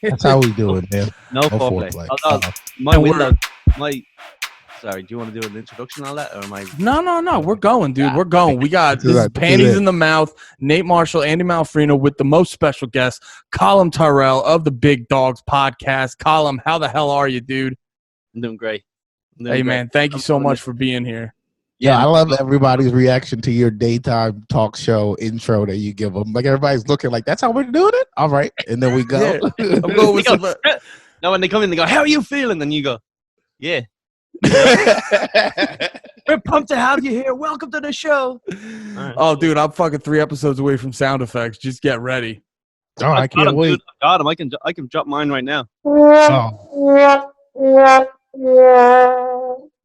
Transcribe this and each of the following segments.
That's how we do it, man. No foreplay. foreplay. My window, Sorry, do you want to do an introduction on that, or am I? No. We're going, dude. We're going. We got This is Panties in the Mouth. Nate Marshall, Andy Malafarina with the most special guest, Colum Tyrrell of the Big Dogs Podcast. Colum, how the hell are you, dude? I'm doing great. Man, thank you so much for being here. Yeah, I love everybody's reaction to your daytime talk show intro that you give them. Like everybody's looking like, that's how we're doing it? All right. And then we go. Yeah. I'm going with some. No, when they come in, they go, "How are you feeling?" And you go, "Yeah." We're pumped to have you here. Welcome to the show. Right. Oh, dude, I'm fucking 3 episodes away from sound effects. Just get ready. Oh, I can't wait. Dude. I got him. I can drop mine right now. Oh.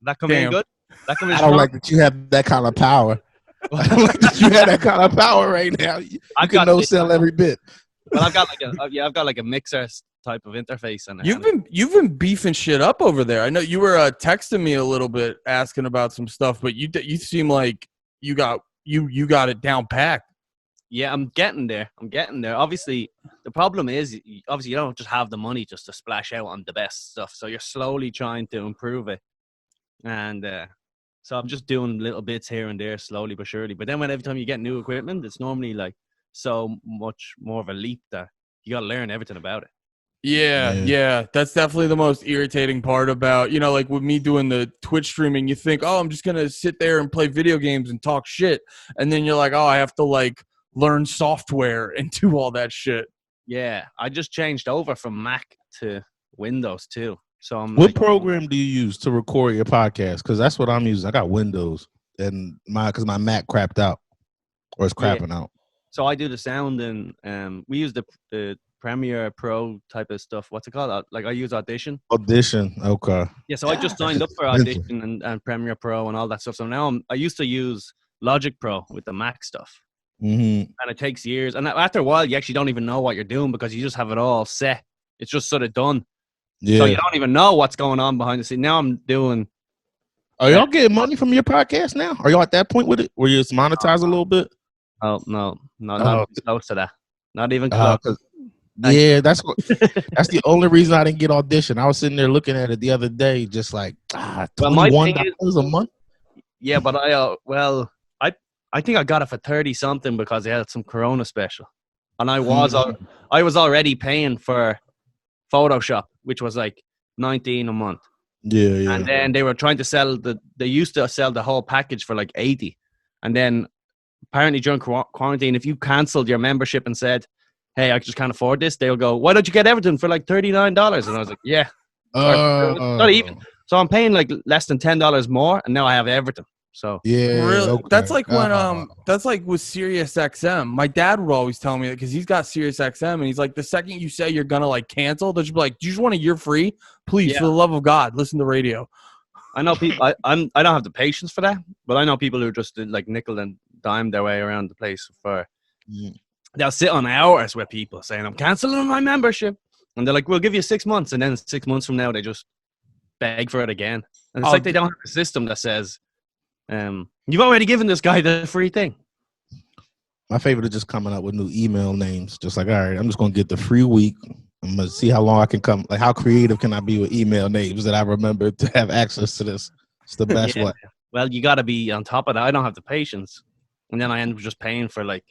That coming in good? That coming I don't like that you have that kind of power. I don't like that you have that kind of power right now. You can no-sell every bit. Well, I've got like a mixer type of interface, and you've been beefing shit up over there. I know you were texting me a little bit asking about some stuff, but you seem like you got it down packed. Yeah, I'm getting there. Obviously, the problem is you don't just have the money just to splash out on the best stuff. So you're slowly trying to improve it, and so I'm just doing little bits here and there, slowly but surely. But then every time you get new equipment, it's normally like so much more of a leap that you got to learn everything about it. Yeah. That's definitely the most irritating part about, like with me doing the Twitch streaming, you think, oh, I'm just going to sit there and play video games and talk shit. And then you're like, oh, I have to like learn software and do all that shit. Yeah. I just changed over from Mac to Windows too. So what program do you use to record your podcast? Because that's what I'm using. I got Windows and because my Mac crapped out or it's crapping out. So I do the sound and we use the Premiere Pro type of stuff. What's it called? Like I use Audition. Okay. Yeah, so I just signed up for Audition and Premiere Pro and all that stuff. So now I used to use Logic Pro with the Mac stuff. Mm-hmm. And it takes years. And after a while, you actually don't even know what you're doing because you just have it all set. It's just sort of done. Yeah. So you don't even know what's going on behind the scene. Now I'm doing... Are y'all getting money from your podcast now? Are y'all at that point with it where you just monetize a little bit? Oh, no. Not even close to that. Not even close. Yeah, that's the only reason I didn't get Audition. I was sitting there looking at it the other day, just like $21 a month. Yeah, but I think I got it for 30 something because they had some Corona special, and I was already paying for Photoshop, which was like $19 a month. Yeah. And then they were trying to they used to sell the whole package for like $80, and then apparently during quarantine, if you canceled your membership and said, hey, I just can't afford this, they'll go, why don't you get everything for like $39? And I was like, yeah. Not even. So I'm paying like less than $10 more, and now I have everything. So yeah, really, okay. that's like when that's like with Sirius XM. My dad would always tell me that because he's got Sirius XM, and he's like, the second you say you're gonna like cancel, they'll just be like, do you just want a year free? Please, for the love of God, listen to radio. I know people. I don't have the patience for that, but I know people who just like nickel and dime their way around the place for. They'll sit on hours with people saying, I'm canceling my membership. And they're like, we'll give you 6 months. And then 6 months from now, they just beg for it again. And it's like they don't have a system that says, you've already given this guy the free thing. My favorite is just coming up with new email names. Just like, all right, I'm just going to get the free week. I'm going to see how long I can come. Like, how creative can I be with email names that I remember to have access to this? It's the best way. Well, you got to be on top of that. I don't have the patience. And then I end up just paying for like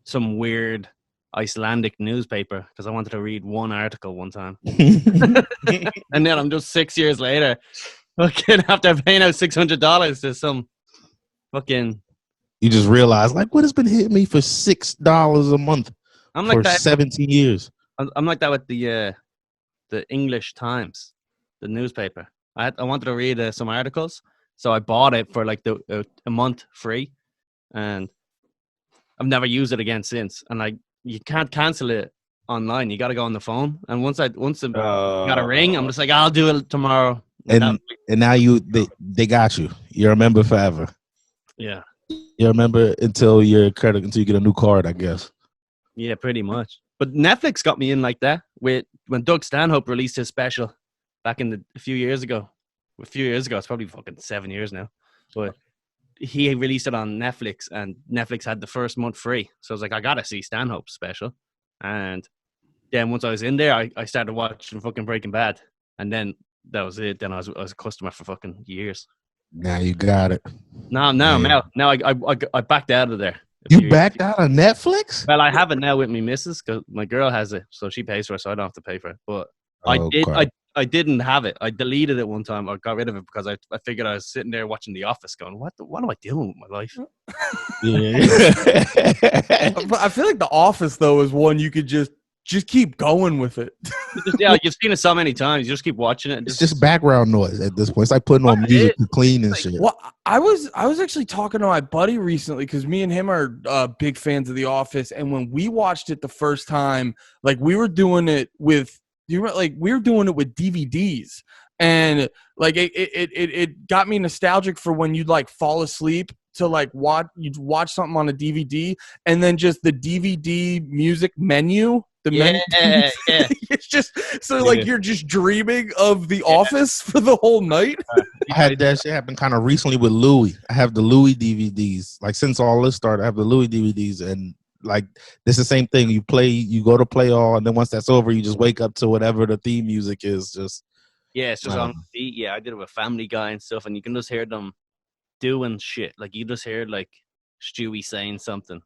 some weird Icelandic newspaper because I wanted to read one article one time. And then I'm just 6 years later fucking after paying out $600 to some fucking... You just realize, like, what has been hitting me for $6 a month for 17 years? I'm like that with the English Times, the newspaper. I wanted to read some articles, so I bought it for like a month free, and I've never used it again since. And like, you can't cancel it online. You got to go on the phone. And once it got a ring, I'm just like, I'll do it tomorrow. And now they got you. You're a member forever. Yeah. You're a member until you get a new card, I guess. Yeah, pretty much. But Netflix got me in like that when Doug Stanhope released his special back in a few years ago. It's probably fucking 7 years now. But he released it on Netflix, and Netflix had the first month free. So I was like, I gotta see Stanhope's special. And then once I was in there, I started watching fucking Breaking Bad, and then that was it. Then I was a customer for fucking years. Now you got it. Now I backed out of there. You backed out of Netflix? Well, I have it now with me missus because my girl has it, so she pays for it, so I don't have to pay for it. But I didn't have it. I deleted it one time. I got rid of it because I figured I was sitting there watching The Office, going, "What am I doing with my life?" Yeah. I feel like The Office though is one you could just keep going with it. Yeah, you've seen it so many times. You just keep watching it. It's just background noise at this point. It's like putting on music to clean and shit. Well, I was actually talking to my buddy recently because me and him are big fans of The Office, and when we watched it the first time, like we were doing it with DVDs, and like it got me nostalgic for when you'd like fall asleep to like you'd watch something on a DVD, and then just the DVD music menu. It's just so like you're just dreaming of The Office for the whole night. I had that shit happen kind of recently with Louis. I have the Louis DVDs. Like since all this started, I have the Louis DVDs, and like it's the same thing. You go to play all, and then once that's over, you just wake up to whatever the theme music is. It's just on beat. Yeah, I did it with Family Guy and stuff, and you can just hear them doing shit. Like you just hear like Stewie saying something.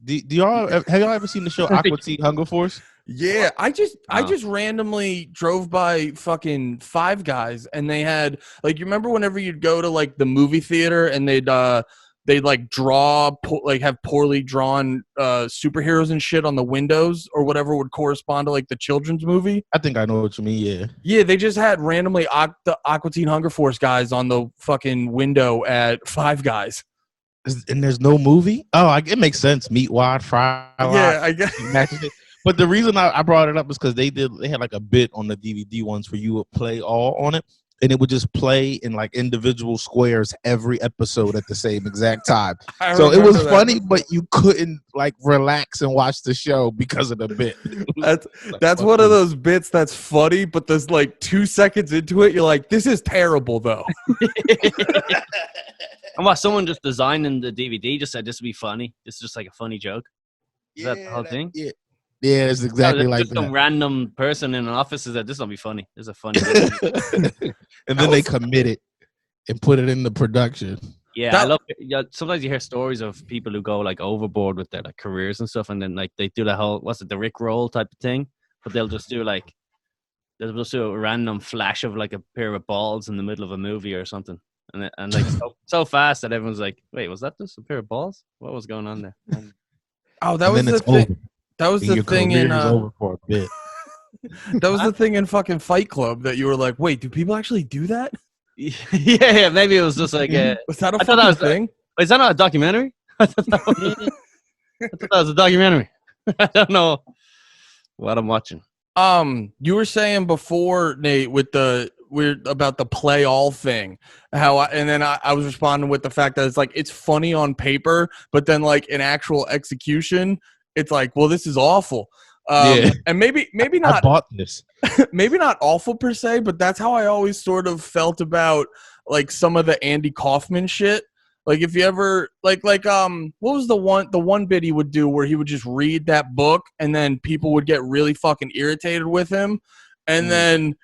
Have y'all ever seen the show Aqua Teen Hunger Force? Yeah, I just randomly drove by fucking Five Guys, and they had like, you remember whenever you'd go to like the movie theater and they'd like have poorly drawn superheroes and shit on the windows or whatever would correspond to like the children's movie. I think I know what you mean. Yeah, they just had randomly the Aqua Teen Hunger Force guys on the fucking window at Five Guys. And there's no movie? Oh, it makes sense. Meat wad, fry. Yeah, I guess. But the reason I brought it up is because they had like a bit on the DVD ones where you would play all on it, and it would just play in like individual squares every episode at the same exact time. So it was funny, but you couldn't like relax and watch the show because of the bit. That's one of those bits that's funny, but there's like 2 seconds into it, you're like, this is terrible though. And what, someone just designing the DVD just said this would be funny. This is just like a funny joke. Is that the whole thing? Yeah, it's exactly like just that. Some random person in an office said this will be funny. This is a funny and then they commit it and put it in the production. Yeah, I love it. Yeah, sometimes you hear stories of people who go like overboard with their like careers and stuff, and then like they do the whole the Rick roll type of thing, but they'll just do a random flash of like a pair of balls in the middle of a movie or something. And like so fast that everyone's like, wait, was that just a pair of balls? What was going on there? Oh, that was the thing. That was the thing in over for a bit. That was the thing in fucking Fight Club that you were like, wait, do people actually do that? Yeah, maybe it was just like was that a fucking thing? Is that not a documentary? I thought that was a documentary. I don't know what I'm watching. You were saying before, Nate, about the play all thing, I was responding with the fact that it's funny on paper, but then like in actual execution, it's like, well, this is awful. And maybe not. I bought this. Maybe not awful per se, but that's how I always sort of felt about like some of the Andy Kaufman shit. Like if you ever what was the one bit he would do where he would just read that book and then people would get really fucking irritated with him, and then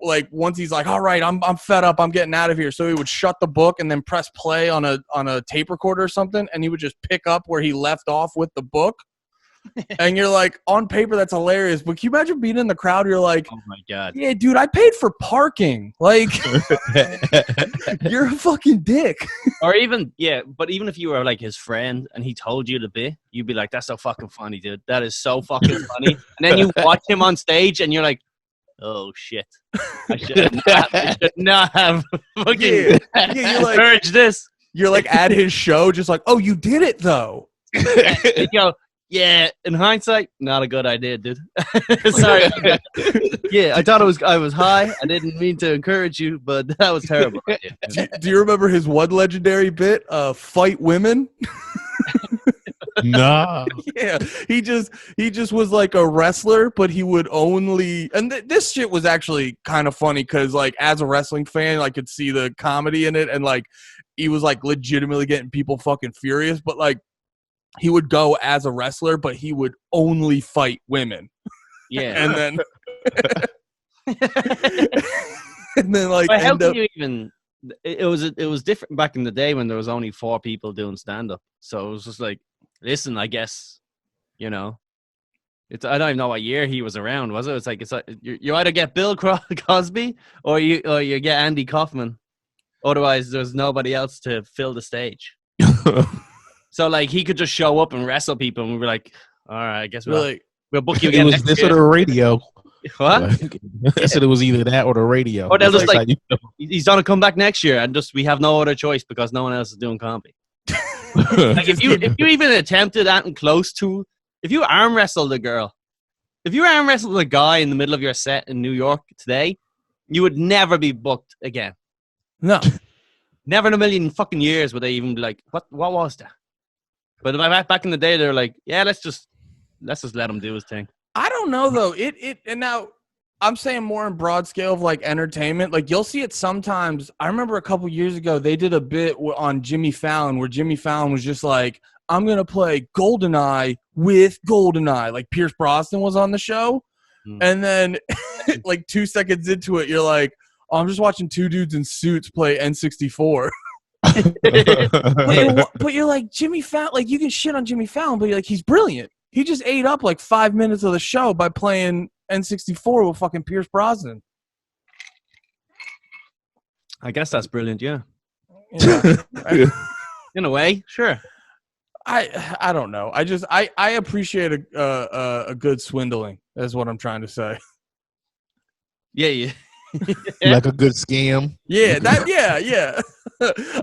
like once he's like, all right, I'm fed up, I'm getting out of here, so he would shut the book and then press play on a tape recorder or something, and he would just pick up where he left off with the book. And you're like, on paper that's hilarious, but can you imagine being in the crowd? You're like, oh my god, yeah, dude, I paid for parking. Like, you're a fucking dick. Or even if you were like his friend and he told you the bit, you'd be like, that's so fucking funny, dude. That is so fucking funny. And then you watch him on stage and you're like, oh shit, I should not have fucking encouraged this. You're like at his show, just like, oh, you did it though. You go, yeah, in hindsight, not a good idea, dude. Sorry. Yeah, I thought I was high. I didn't mean to encourage you, but that was terrible. Do you remember his one legendary bit, fight women? No. Yeah, he just was like a wrestler, but he would only, and this shit was actually kind of funny because like as a wrestling fan, I could see the comedy in it, and like he was like legitimately getting people fucking furious, but like he would go as a wrestler, but he would only fight women. Yeah. and then and then like But how end can up. you even? It was different back in the day when there was only 4 people doing stand up. So it was just like, listen, I guess, you know, it's I don't even know what year he was around. Was it? It's like you either get Bill Cosby or you get Andy Kaufman. Otherwise, there's nobody else to fill the stage. So like he could just show up and wrestle people, and we were like, all right, I guess Really, we'll book you It again was next this or year. the radio. What? Like, I said it was either that or the radio. Or they'll That's just how you know. he's gonna come back next year, and just we have no other choice because no one else is doing comedy. Like if you even attempted that and close to, if you arm wrestled a girl, if you arm wrestled a guy in the middle of your set in New York today, you would never be booked again. no. Never in a million fucking years would they even be like, what was that? But back in the day, they're like, yeah, let's just let him do his thing. I don't know though. And now I'm saying more in broad scale of like entertainment. Like you'll see it sometimes. I remember a couple years ago they did a bit on Jimmy Fallon where Jimmy Fallon was just like, I'm gonna play GoldenEye with GoldenEye. Like Pierce Brosnan was on the show, and then like 2 seconds into it, you're like, oh, I'm just watching 2 dudes in suits play N64. But you're like Jimmy Fallon. Like you can shit on Jimmy Fallon, but you're like he's brilliant. He just ate up like 5 minutes of the show by playing N64 with fucking Pierce Brosnan. I guess that's brilliant, yeah. Yeah. In a way, sure. I don't know. I appreciate a good swindling. That's what I'm trying to say. Yeah. Like a good scam. Yeah, yeah.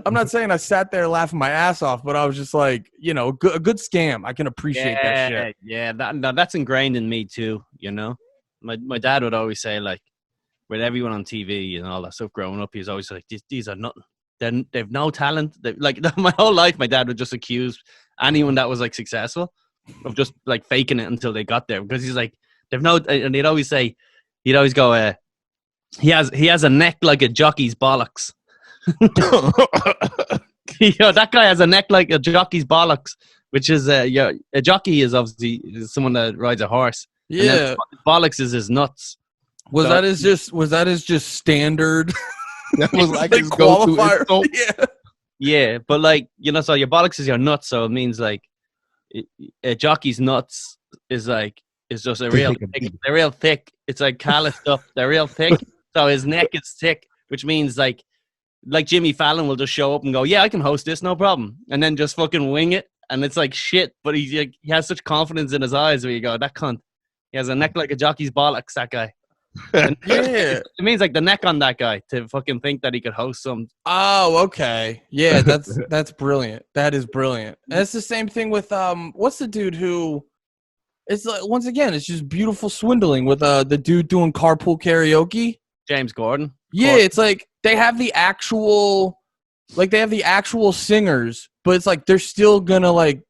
I'm not saying I sat there laughing my ass off, but I was just like, you know, a good scam. I can appreciate that shit. Yeah, that's ingrained in me too, you know. My dad would always say, like, with everyone on TV and all that stuff growing up, he's always like, these are nothing. They've no talent. Like my whole life, my dad would just accuse anyone that was like successful of just like faking it until they got there, because he's like, they've no. And he'd always go, he has a neck like a jockey's bollocks. That guy has a neck like a jockey's bollocks, which is a jockey is obviously someone that rides a horse. Yeah, bollocks is his nuts. Was that his just standard? That was like his qualifier. go-to. Yeah, but like, you know, so your bollocks is your nuts, so it means like a jockey's nuts is just they're real thick. It's like callous stuff. They're real thick. So his neck is thick, which means like Jimmy Fallon will just show up and go, yeah, I can host this, no problem, and then just fucking wing it, and it's like shit. But he has such confidence in his eyes where you go, that cunt. He has a neck like a jockey's bollocks, that guy. And Yeah. it means like the neck on that guy to fucking think that he could host some. Oh, okay. Yeah, that's brilliant. That is brilliant. And it's the same thing with what's the dude who? It's like, once again, it's just beautiful swindling with the dude doing carpool karaoke. James Gordon. Yeah, it's like they have the actual singers, but it's like they're still gonna like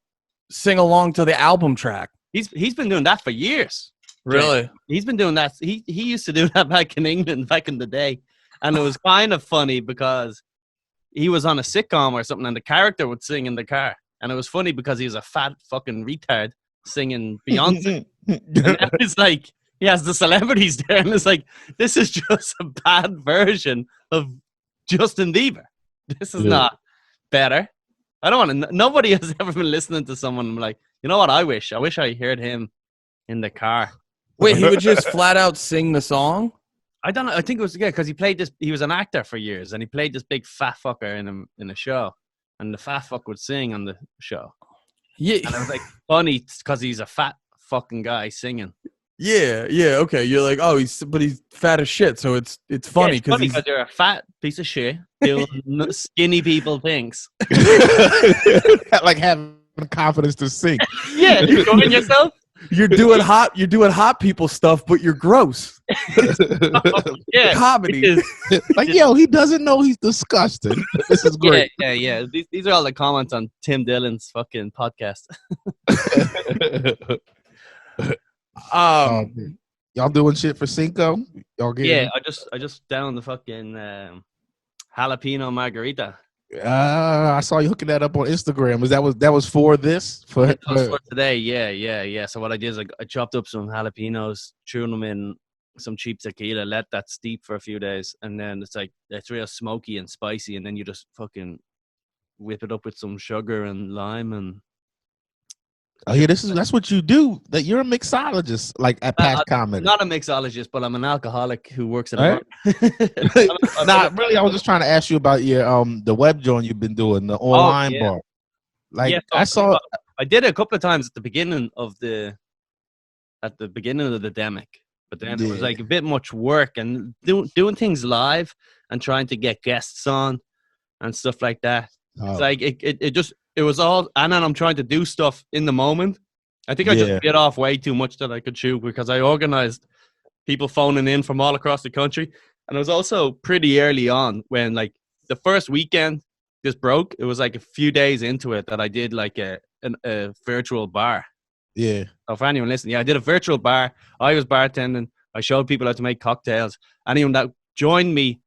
sing along to the album track. He's been doing that for years. Really? He's been doing that. He used to do that back in England back in the day. And it was kind of funny because he was on a sitcom or something and the character would sing in the car. And it was funny because he was a fat fucking retard singing Beyonce. And it's like, he has the celebrities there and it's like, this is just a bad version of Justin Bieber. This is not better. I don't want to, nobody has ever been listening to someone like, you know what I wish? I wish I heard him in the car. Wait, he would just flat out sing the song? I don't know. I think it was because he played this. He was an actor for years, and he played this big fat fucker in a show, and the fat fuck would sing on the show. Yeah, and it was like funny because he's a fat fucking guy singing. Yeah. Okay, you're like, oh, he's fat as shit, so it's funny because you're a fat piece of shit doing skinny people things. Like having confidence to sing. Yeah, you're doing yourself. You're doing hot people stuff, but you're gross. Yeah, comedy. Like, yo, he doesn't know he's disgusting. This is great. Yeah. These are all the comments on Tim Dillon's fucking podcast. Y'all doing shit for Cinco? Y'all getting? Yeah, I just downed the fucking jalapeno margarita. I saw you hooking that up on Instagram. That was for this? Yeah, that was for today. Yeah. So what I did is I chopped up some jalapenos, threw them in some cheap tequila, let that steep for a few days, and then it's real smoky and spicy, and then you just fucking whip it up with some sugar and lime and. Oh yeah, that's what you do. That you're a mixologist, like at past comment. Not a mixologist, but I'm an alcoholic who works at a bar. Not really. I was just trying to ask you about your the web joint you've been doing, the online bar. Like I did it a couple of times at the beginning of the demic, but then it was like a bit much work and doing things live and trying to get guests on and stuff like that. It's like it was all, and then I'm trying to do stuff in the moment. I think I just bit off way too much that I could chew because I organized people phoning in from all across the country. And it was also pretty early on when like the first weekend this broke. It was like a few days into it that I did like a virtual bar. Yeah. So for anyone listening, I did a virtual bar. I was bartending. I showed people how to make cocktails. Anyone that joined me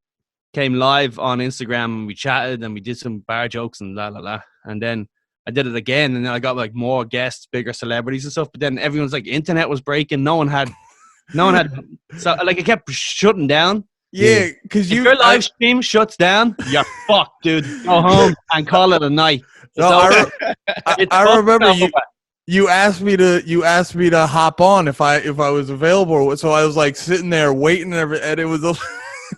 came live on Instagram and we chatted and we did some bar jokes and la la la. And then I did it again and then I got like more guests, bigger celebrities and stuff. But then everyone's like, internet was breaking. No one had, so like it kept shutting down. Yeah, because your live stream shuts down, you're fucked, dude. Go home and call it a night. No, I remember you asked me to hop on if I was available. So I was like sitting there waiting and it was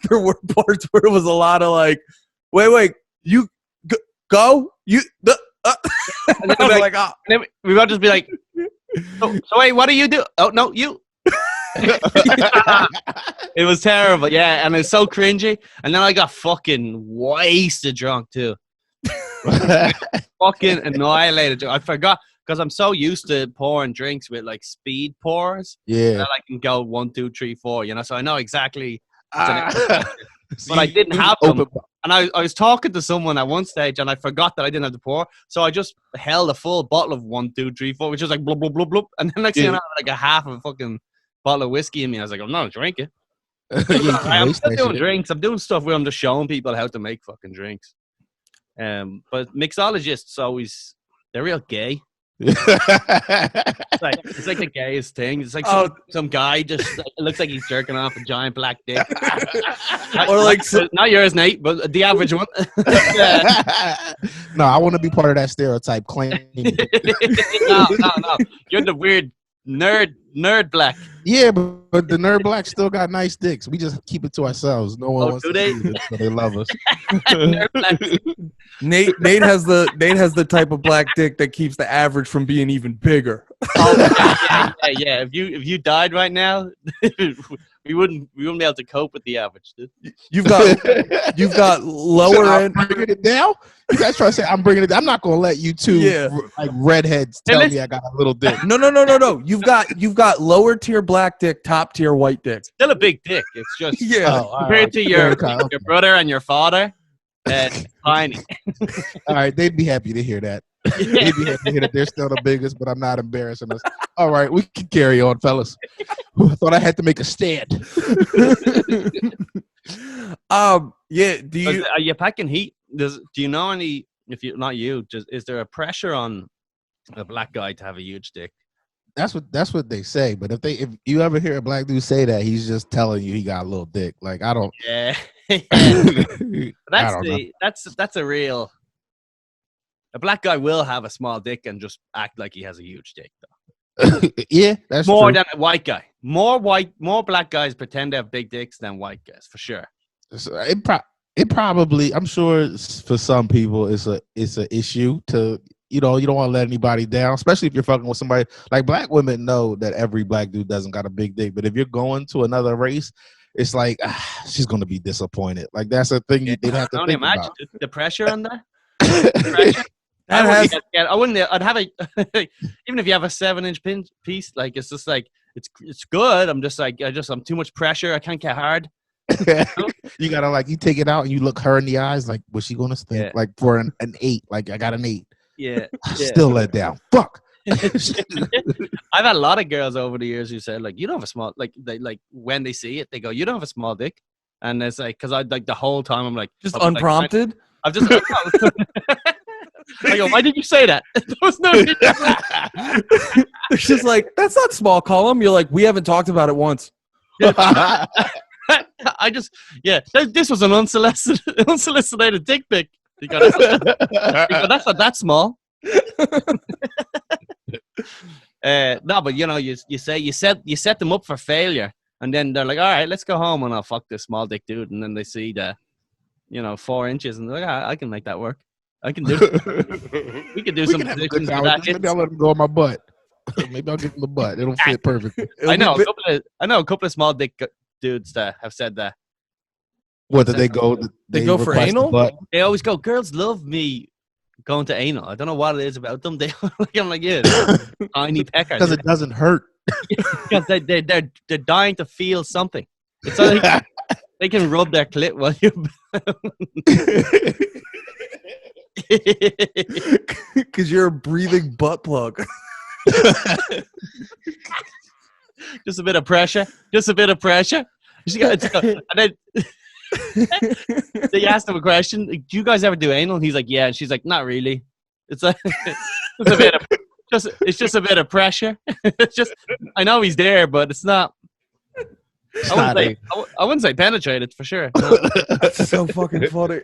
there were parts where it was a lot of like, wait, you go, you the. And then like, oh. And then we would just be like, so wait, what do you do? Oh no, you. It was terrible, yeah, and it's so cringy. And then I got fucking wasted drunk too. Fucking annihilated. I forgot because I'm so used to pouring drinks with like speed pours. Yeah, that I can go 1, 2, 3, 4. You know, so I know exactly. But I didn't have them. And I was talking to someone at one stage and I forgot that I didn't have to pour. So I just held a full bottle of 1, 2, 3, 4, which was like blub, blub, blub, blub. And then next thing I had like a half of a fucking bottle of whiskey in me. I was like, I'm not drinking. I'm still doing drinks. I'm doing stuff where I'm just showing people how to make fucking drinks. But mixologists they're real gay. It's like the gayest thing. It's like some guy just it looks like he's jerking off a giant black dick. Or like not yours, Nate, but the average one. No, I want to be part of that stereotype claim. No. You're the weird nerd black. Yeah, but the nerd black still got nice dicks. We just keep it to ourselves. No one wants to see it, so they love us. Nate has the type of black dick that keeps the average from being even bigger. Yeah. If you died right now, we wouldn't be able to cope with the average, dude. You've got lower end. Bringing it down. You guys try to say I'm bringing it down. I'm not gonna let you two like redheads tell me I got a little dick. No. You've got lower tier black dick, top tier white dick. Still a big dick. It's just compared to your brother and your father. Tiny. All right, they'd be happy to hear that. They'd be happy to hear that they're still the biggest, but I'm not embarrassing us. All right, we can carry on, fellas. I thought I had to make a stand. Yeah. Are you packing heat? Do you know any? If you not you, is there a pressure on a black guy to have a huge dick? That's what they say. But if you ever hear a black dude say that, he's just telling you he got a little dick. Like I don't. Yeah. That's a real. A black guy will have a small dick and just act like he has a huge dick, though. Yeah, that's more true. Than a white guy. More black guys pretend to have big dicks than white guys, for sure. So it probably. I'm sure for some people it's an issue to. You don't want to let anybody down, especially if you're fucking with somebody. Like black women know that every black dude doesn't got a big dick, but if you're going to another race, it's like she's gonna be disappointed. Like that's a thing they'd have to think about. The pressure on that. Pressure. I wouldn't. I'd have even if you have a 7-inch piece, like it's just like it's good. I'm just like I'm too much pressure. I can't get hard. You gotta like you take it out and you look her in the eyes. Like what's she gonna think? Like for an 8. Like I got an 8. Yeah. Still let down. Fuck. I've had a lot of girls over the years who said like you don't have a small they like when they see it they go you don't have a small dick, and it's like because I like the whole time I'm like just unprompted. I've just. I go, why did you say that? There was no need. It's just like, that's not small, Colum. You're like, we haven't talked about it once. I just, this was an unsolicited dick pic. You go, that's not that small. No, but you set them up for failure, and then they're like, all right, let's go home and I'll fuck this small dick dude, and then they see the 4 inches, and they're like, I can make that work. I can do it. We can do some positions for that. Maybe I'll let him go in my butt. Maybe I'll give him the butt. It'll fit perfectly. I know a couple of small dick dudes that have said that. What did they go? They go for anal? They always go, girls love me going to anal. I don't know what it is about them. I'm like, yeah, tiny pecker. Because it doesn't hurt. Because they're dying to feel something. It's like they can rub their clit while you. Because you're a breathing butt plug. Just a bit of pressure. And then they asked him a question. Like, do you guys ever do anal? And he's like, yeah. And she's like, not really. It's like it's just a bit of pressure. It's just, I know he's there, but it's not. I wouldn't say penetrated for sure. No. That's so fucking funny.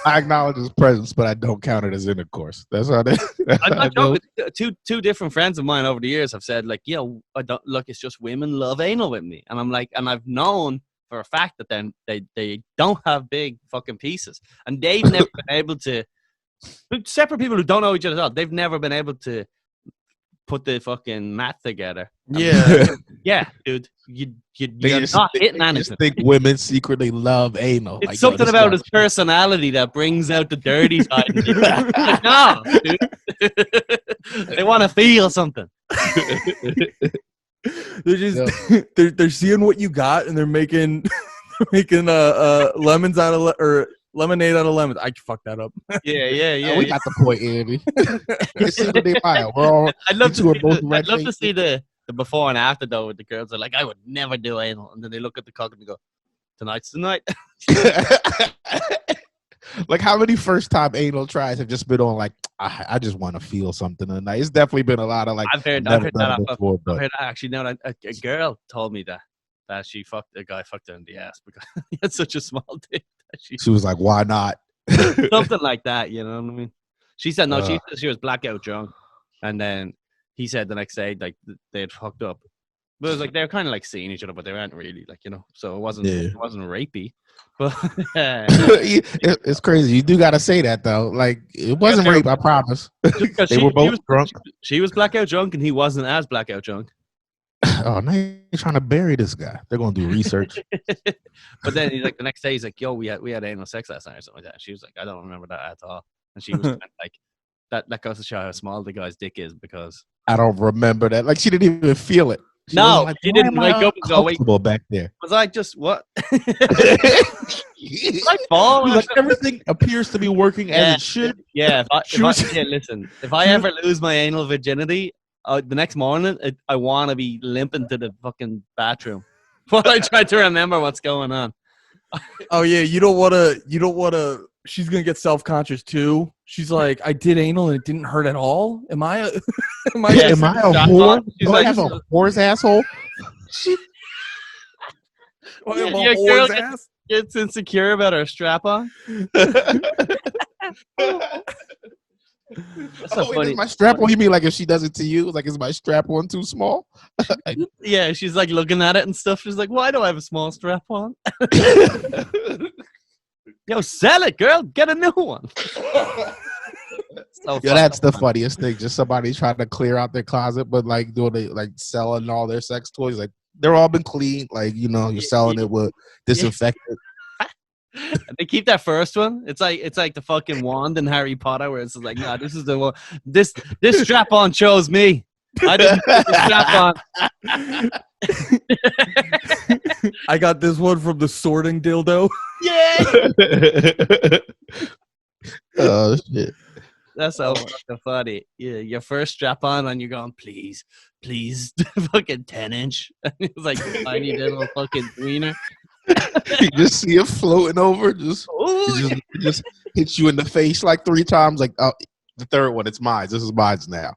I acknowledge his presence, but I don't count it as intercourse. That's how they. I know two different friends of mine over the years have said, like, I don't look. It's just women love anal with me, and I'm like, and I've known for a fact that then they don't have big fucking pieces, and they've never been able to. Separate people who don't know each other at all, they've never been able to put the fucking mat together. Yeah, yeah, dude. You're not hitting anything. I think women secretly love anal. It's like, something about his personality that brings out the dirty side. Like, no, dude. They want to feel something. They're just they're seeing what you got, and they're making lemons out of or lemonade out of lemons. I fucked that up. Yeah. We got the point, Andy. I'd love to see the before and after though. With the girls, are like, I would never do anal, and then they look at the cock and they go, "Tonight's the night." Like, how many first time anal tries have just been on like, I just want to feel something tonight? It's definitely been a lot of like. I've heard that before. I've heard actually. No, a girl told me that she fucked a guy, fucked her in the ass because he had such a small dick. She was like, why not? Something like that, you know what I mean? She said no. She was blackout drunk, and then he said the next day like they had fucked up. But it was like they were kind of like seeing each other, but they weren't really like, so it wasn't rapey. But it's crazy. You do got to say that though. Like, it wasn't rape, I promise. They were both drunk. She was blackout drunk, and he wasn't as blackout drunk. Oh, now you're trying to bury this guy. They're gonna do research. But then he's like, the next day he's like, yo, we had anal sex last night or something like that. She was like, I don't remember that at all. And she was like, that goes to show how small the guy's dick is, because I don't remember that. Like, she didn't even feel it. She didn't wake up and go, wait, back there. was I just what? I fall. Like, everything appears to be working as it should. Yeah. Listen, if I ever lose my anal virginity, the next morning I want to be limping to the fucking bathroom while I try to remember what's going on. Oh yeah, you don't want to. She's gonna get self-conscious too. She's like, I did anal and it didn't hurt at all. Am I a whore? Do I have a whore's asshole? Your girl gets insecure about her strap-on. Is my strap-on? You mean like if she does it to you? Like, is my strap-on too small? Yeah, she's like looking at it and stuff. She's like, why do I have a small strap-on? Yo, sell it, girl. Get a new one. That's the funniest thing. Just somebody trying to clear out their closet, but like selling all their sex toys. Like, they're all been cleaned. Like, you're selling it with disinfectant. They keep that first one. It's like the fucking wand in Harry Potter, where it's like, nah, this is the one. This strap on chose me. I didn't put the strap on. I got this one from the sorting dildo. Yeah. Oh shit. That's so fucking funny. Yeah, your first strap on and you're going, please, fucking 10-inch. It's like a tiny little fucking wiener. You just see it floating over, hits you in the face like 3 times. Like, oh, the third one, it's mine. This is mine now.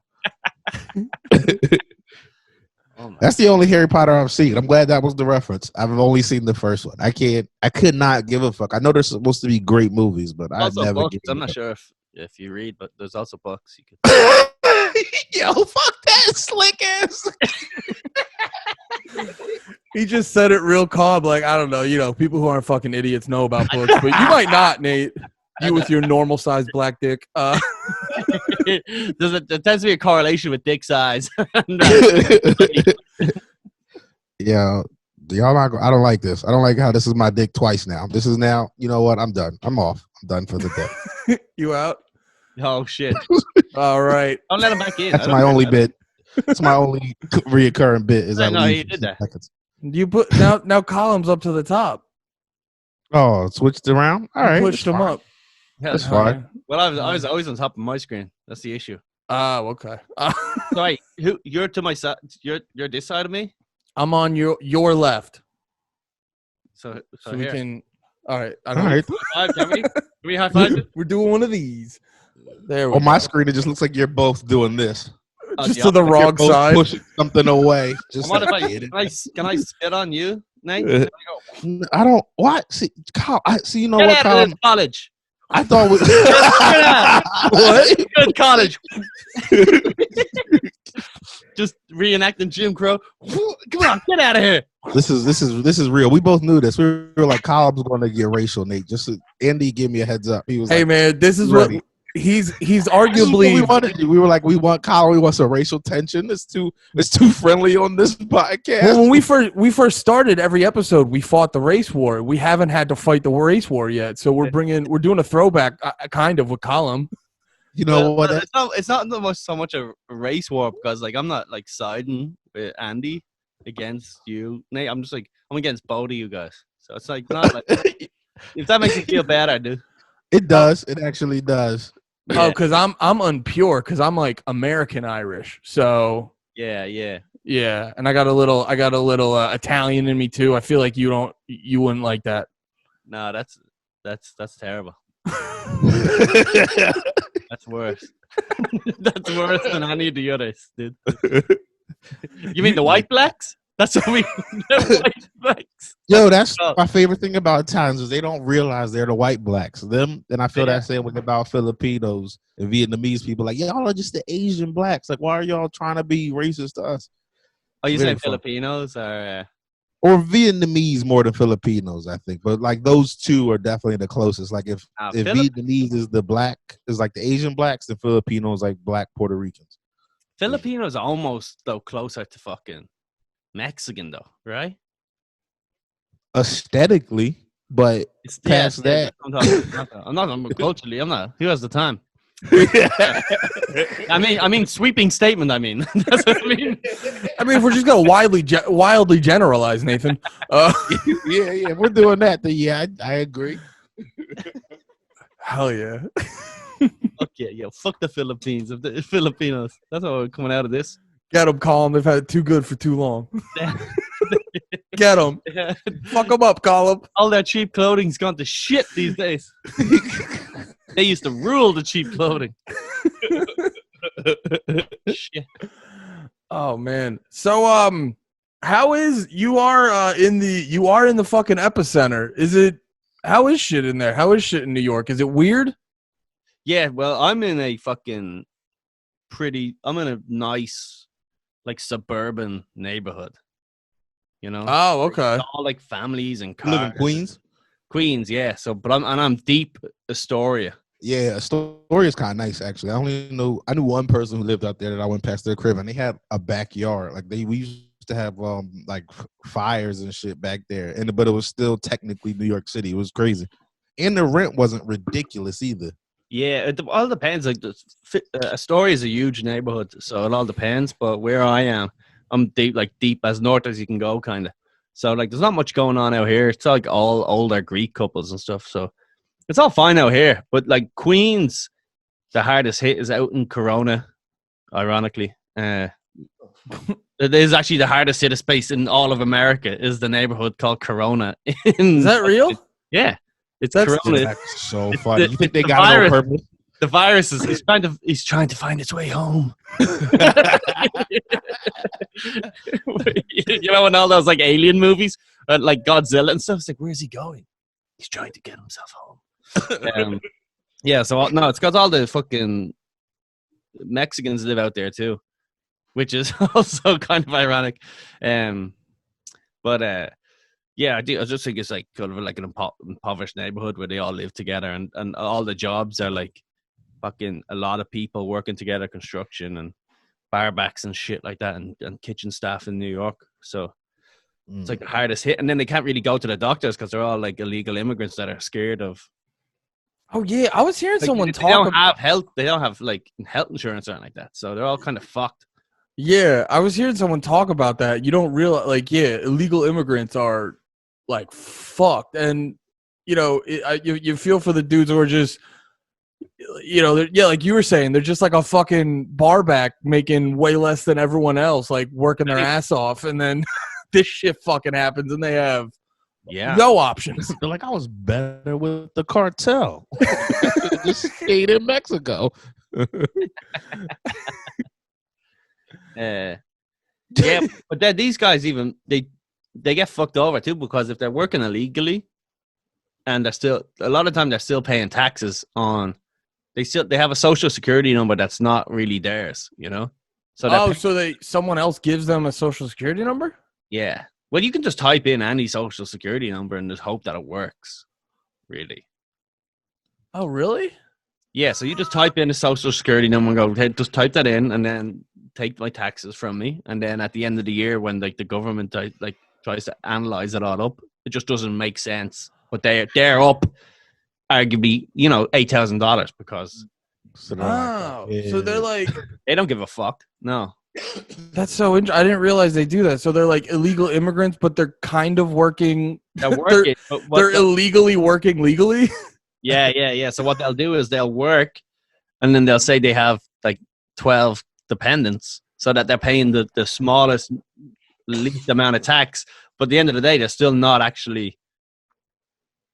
That's the only Harry Potter I've seen. I'm glad that was the reference. I've only seen the first one. I could not give a fuck. I know there's supposed to be great movies, but I never. Books. I'm not sure if you read, but there's also books you could. Yo, fuck that slick ass. He just said it real calm, like, I don't know, people who aren't fucking idiots know about books, but you might not, Nate. You with your normal sized black dick. There tends to be a correlation with dick size. Yeah, y'all not. I don't like this. I don't like how this is my dick twice now. This is now. You know what? I'm done. I'm off. I'm done for the day. You out? Oh shit! All right. Don't let him back in. That's my only bit. That's my only reoccurring bit. Is I know leave you did that. Seconds. You put now Column's up to the top. Oh, switched around. All right, pushed him up. Yeah, that's fine. Well, I was always on top of my screen. That's the issue. Oh, okay. Sorry, you're to my side. You're this side of me. I'm on your left. So we can. All right. All right. Can we high five? We're doing one of these. There we go. On my screen, it just looks like you're both doing this. Just to the wrong side. Pushing something away. Just what like, if can I spit on you, Nate? I don't. What? See, Kyle. You know Get what, out Kyle? of this college. I thought we. What? Good college. Just reenacting Jim Crow. Come on, get out of here. This is real. We both knew this. We were like, Colum's going to get racial, Nate. Just Andy gave me a heads up. He was hey, like, man, this is ready. what he's arguably. We wanted you. We were like, we want Colum. We want some racial tension. It's too friendly on this podcast. Well, when we first started every episode, we fought the race war. We haven't had to fight the race war yet, so we're doing a throwback kind of with Colum. You know what? It's not so much a race war because like I'm not like siding with Andy against you, Nate. I'm just like I'm against both of you guys. So it's like not like if that makes you feel bad, I do. It does. It actually does. Oh, because I'm unpure because I'm like American Irish. So yeah, and I got a little Italian in me too. I feel like you wouldn't like that. No, that's terrible. That's worse. That's worse than any of the others, dude. You mean the white blacks? That's what we the white blacks. Yo, that's my favorite thing about Italians is they don't realize they're the white blacks. Them, and I feel that same way about Filipinos and Vietnamese people. Like, y'all are just the Asian blacks. Like, why are y'all trying to be racist to us? Are you saying Filipinos or Vietnamese more than Filipinos, I think. But like those two are definitely the closest. Like if Vietnamese is the black, is like the Asian blacks, the Filipinos like black Puerto Ricans. Filipinos are almost though closer to fucking Mexican though, right? Aesthetically, but it's past that. I'm not culturally. I'm not. Who has the time? I mean, sweeping statement. I mean, that's what I mean. I mean, if we're just gonna wildly generalize, Nathan. Yeah, we're doing that. Then yeah, I agree. Hell yeah. Okay, yo, fuck the Philippines. Of the Filipinos, that's what we're coming out of this. Get them, Colum. They've had it too good for too long. Get them. Fuck them up, Colum. All that cheap clothing's gone to shit these days. They used to rule the cheap clothing. Shit. Oh man. So how is you are in the fucking epicenter? How is shit in there? How is shit in New York? Is it weird? Yeah, well, I'm in a nice like suburban neighborhood. You know? Oh, okay. It's all like families and cars. You live in Queens? Queens, yeah. So but I'm deep Astoria. Yeah, Astoria is kind of nice, actually. I knew one person who lived out there that I went past their crib, and they had a backyard. Like we used to have like fires and shit back there, but it was still technically New York City. It was crazy, and the rent wasn't ridiculous either. Yeah, it all depends. Like Astoria is a huge neighborhood, so it all depends. But where I am, I'm deep as north as you can go, kind of. So like, there's not much going on out here. It's like all older Greek couples and stuff. So. It's all fine out here, but like Queens, the hardest hit is out in Corona, ironically. It is actually the hardest hit space in all of America is the neighborhood called Corona. Is that real? Yeah. It's That's Corona. That's so funny. You think they the got it virus. on purpose? The virus is he's trying to find its way home. You know, in all those like alien movies, like Godzilla and stuff. It's like, where's he going? He's trying to get himself home. Yeah. So no, it's got all the fucking Mexicans live out there too, which is also kind of ironic. But yeah, I just think it's like kind of like an impoverished neighborhood where they all live together, and all the jobs are like fucking a lot of people working together, construction and barbacks and shit like that, and kitchen staff in New York. So it's like the hardest hit, and then they can't really go to the doctors because they're all like illegal immigrants that are scared of. Oh yeah, I was hearing Like, someone they talk. don't have health. They don't have like health insurance or anything like that. So they're all kind of fucked. Yeah, I was hearing someone talk about that. You don't realize, like, yeah, illegal immigrants are like fucked, and you know, you feel for the dudes who are just, you know, yeah, like you were saying, they're just like a fucking barback making way less than everyone else, like working their ass off, and then this shit fucking happens, and they have no options. They're like, I was better with the cartel. Just stayed in Mexico. Yeah, but then these guys even they get fucked over too, because if they're working illegally and they're still a lot of time they're still paying taxes on, they have a social security number that's not really theirs, you know. So someone else gives them a social security number? Yeah. Well, you can just type in any social security number and just hope that it works. Really. Oh, really? Yeah. So you just type in a social security number and go, hey, just type that in, and then take my taxes from me. And then at the end of the year, when like the government like tries to analyze it all up, it just doesn't make sense. But they're up arguably, you know, $8,000 because. So they're like, they don't give a fuck. No. That's so interesting. I didn't realize they do that. So they're like illegal immigrants, but they're kind of working. They're working. They're illegally working legally. Yeah. So what they'll do is they'll work, and then they'll say they have like 12 dependents, so that they're paying the smallest, least amount of tax. But at the end of the day, they're still not actually,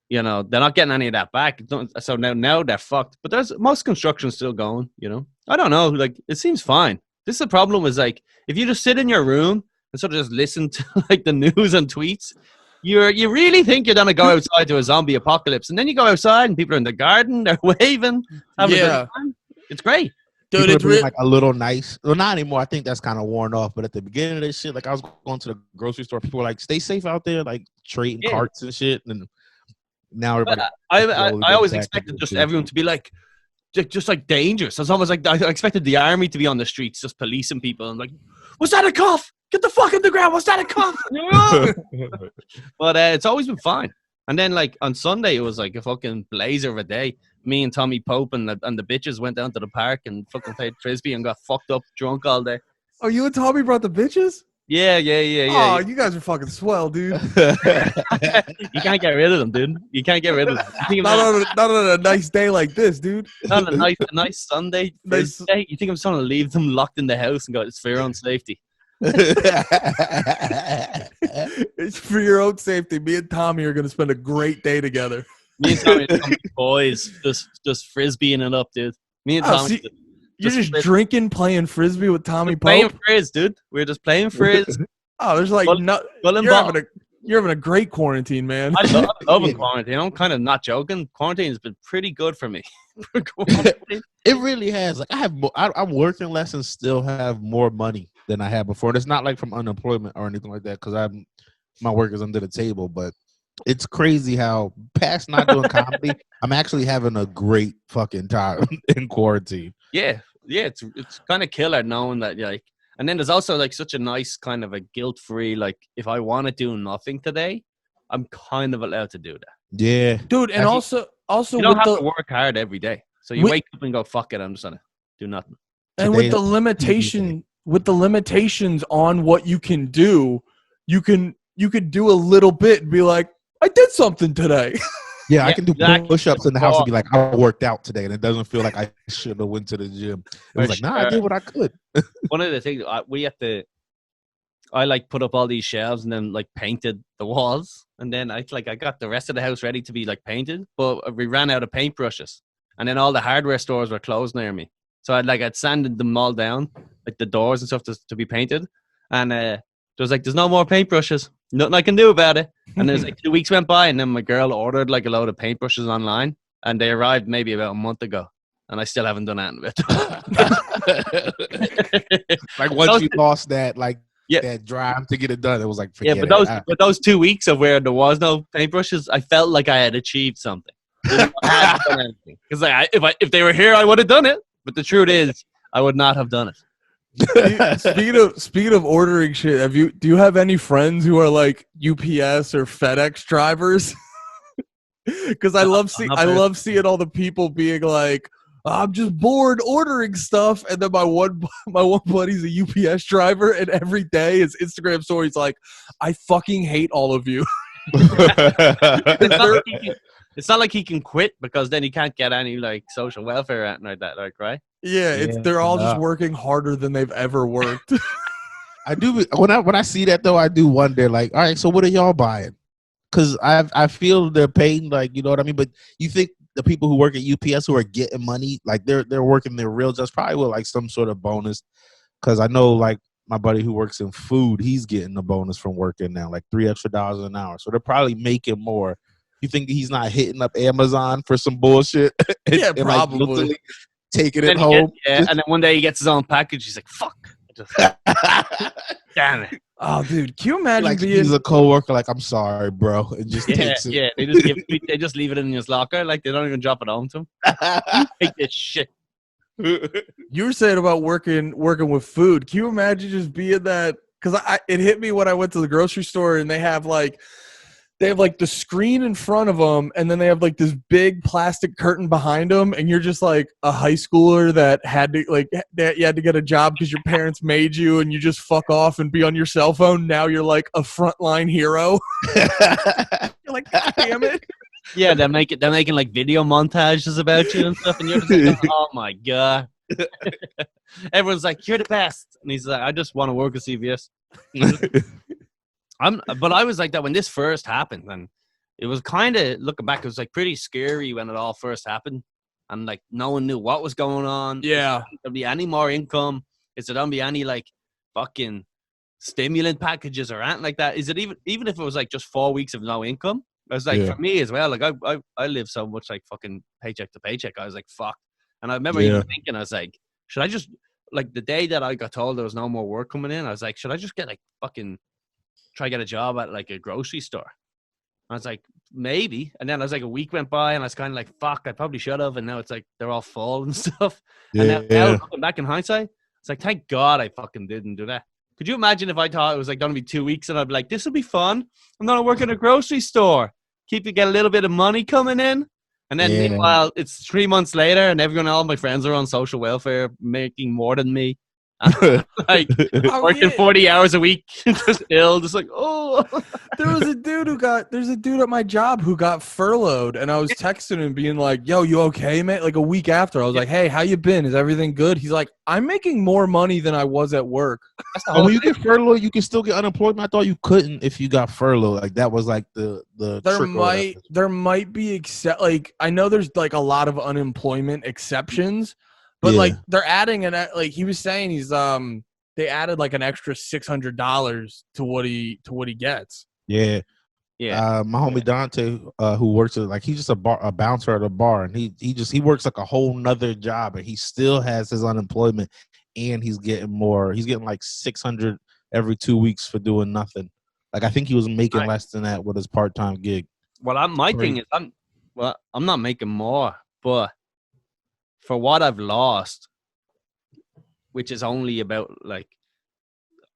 you know, they're not getting any of that back. So now they're fucked. But there's most construction still going, you know. I don't know. Like, it seems fine. This is the problem is, like, if you just sit in your room and sort of just listen to like the news and tweets, you really think you're gonna go outside to a zombie apocalypse, and then you go outside and people are in the garden, they're waving, having a good time. It's great. Dude, it's like a little nice. Well, not anymore. I think that's kind of worn off. But at the beginning of this shit, like I was going to the grocery store, people were like, "Stay safe out there," like trading carts and shit. And now everybody. I always expected just everyone to be like, just like dangerous. It's almost like I expected the army to be on the streets, just policing people and like, "Was that a cough? Get the fuck on the ground! Was that a cough?" But it's always been fine. And then like on Sunday, it was like a fucking blazer of a day. Me and Tommy Pope and the bitches went down to the park and fucking played frisbee and got fucked up drunk all day. Oh, you and Tommy brought the bitches? Yeah. Oh, you guys are fucking swell, dude. You can't get rid of them, dude. You can't get rid of them. Not on a nice day like this, dude. Not a nice Sunday. Nice. Day. You think I'm trying to leave them locked in the house and go, it's for your own safety. It's for your own safety. Me and Tommy are going to spend a great day together. Me and Tommy are boys, just frisbeeing it up, dude. Me and Tommy. You're just drinking, playing frisbee with Tommy Pope? Playing frizz, dude. We're just playing frizz. Oh, there's like you're having a great quarantine, man. I love quarantine. I'm kind of not joking. Quarantine has been pretty good for me. It really has. Like I'm working less and still have more money than I had before. And it's not like from unemployment or anything like that, because my work is under the table. But it's crazy how past not doing comedy, I'm actually having a great fucking time in quarantine. Yeah, it's kind of killer knowing that, like, and then there's also like such a nice kind of a guilt-free, like, if I want to do nothing today, I'm kind of allowed to do that. Yeah, dude, and also you don't have to work hard every day, so you wake up and go, fuck it, I'm just gonna do nothing. And with the limitations on what you can do, you could do a little bit and be like, I did something today. Yeah, I can do push-ups in the house and be like, I worked out today, and it doesn't feel like I should have went to the gym. It was like, nah, I did what I could. One of the things we have to, I like put up all these shelves and then like painted the walls, and then I got the rest of the house ready to be like painted, but we ran out of paintbrushes, and then all the hardware stores were closed near me, so I'd sanded them all down, like the doors and stuff to be painted, and there was like there's no more paintbrushes, nothing I can do about it, and there's like 2 weeks went by, and then my girl ordered like a load of paintbrushes online, and they arrived maybe about a month ago. And I still haven't done anything with it. Like once you lost that, like Yeah. that drive to get it done, it was like Yeah, forget but those 2 weeks of where there was no paintbrushes, I felt like I had achieved something. I hadn't done anything. Because if they were here, I would have done it. But the truth is, I would not have done it. Speaking of ordering shit, do you have any friends who are like UPS or FedEx drivers? Because I love seeing all the people being like, I'm just bored ordering stuff, and then my one buddy's a UPS driver, and every day his Instagram story's like, I fucking hate all of you. It's not like he can quit, because then he can't get any like social welfare or anything like that, like, right? Yeah, they're all just working harder than they've ever worked. I do when I see that though, I do wonder like, all right, so what are y'all buying? Because I feel they're paying, like, you know what I mean. But you think the people who work at UPS who are getting money, like they're working their real jobs, probably with like some sort of bonus. Because I know like my buddy who works in food, he's getting a bonus from working now, like $3 extra an hour. So they're probably making more. You think he's not hitting up Amazon for some bullshit? Yeah, and probably like, taking it home. And then one day he gets his own package. He's like, "Fuck." Damn it. Oh, dude, can you imagine like being he's a coworker, like, I'm sorry, bro, and just takes it. Yeah, they just leave it in his locker, like they don't even drop it home to him. Take this shit. You were saying about working with food. Can you imagine just being that? Because it hit me when I went to the grocery store, and they have like the screen in front of them, and then they have like this big plastic curtain behind them, and you're just like a high schooler that had to get a job because your parents made you, and you just fuck off and be on your cell phone. Now you're like a frontline hero. You're like, God damn it. Yeah, they're making like video montages about you and stuff, and you're just like, oh my god. Everyone's like, you're the best, and he's like, I just want to work at CVS. But I was like that when this first happened, and it was kind of, looking back, it was like pretty scary when it all first happened, and like no one knew what was going on. Yeah, there'll be any more income? Is there gonna be any like fucking stimulant packages or anything like that? Is it even if it was like just 4 weeks of no income? I was like, for me as well, like I live so much like fucking paycheck to paycheck. I was like, fuck. And I remember even thinking, I was like, should I just, like, the day that I got told there was no more work coming in, I was like, should I just get like fucking try to get a job at like a grocery store? I was like, maybe. And then I was like, a week went by, and I was kind of like, fuck, I probably should have. And now it's like they're all full and stuff. And now looking back in hindsight, it's like, thank God I fucking didn't do that. Could you imagine if I thought it was like going to be 2 weeks, and I'd be like, this will be fun. I'm going to work in a grocery store, get a little bit of money coming in. And then meanwhile, it's 3 months later, and all my friends are on social welfare, making more than me. Like working 40 hours a week, just ill, just like, oh. There's a dude at my job who got furloughed, and I was texting him being like, yo, you okay, man? Like a week after, I was like, hey, how you been? Is everything good? He's like, I'm making more money than I was at work. When you get furloughed, you can still get unemployment. I thought you couldn't if you got furloughed. Like that was like the there might be like, I know there's like a lot of unemployment exceptions. But like they're adding like he was saying, they added like an extra $600 to what he gets. Yeah. My homie Yeah. Dante, who works at, like, he's just a bouncer at a bar, and he works like a whole nother job, and he still has his unemployment, and he's getting more. He's getting like $600 every 2 weeks for doing nothing. Like I think he was making less than that with his part-time gig. Well, my thing is, I'm not making more, but for what I've lost, which is only about like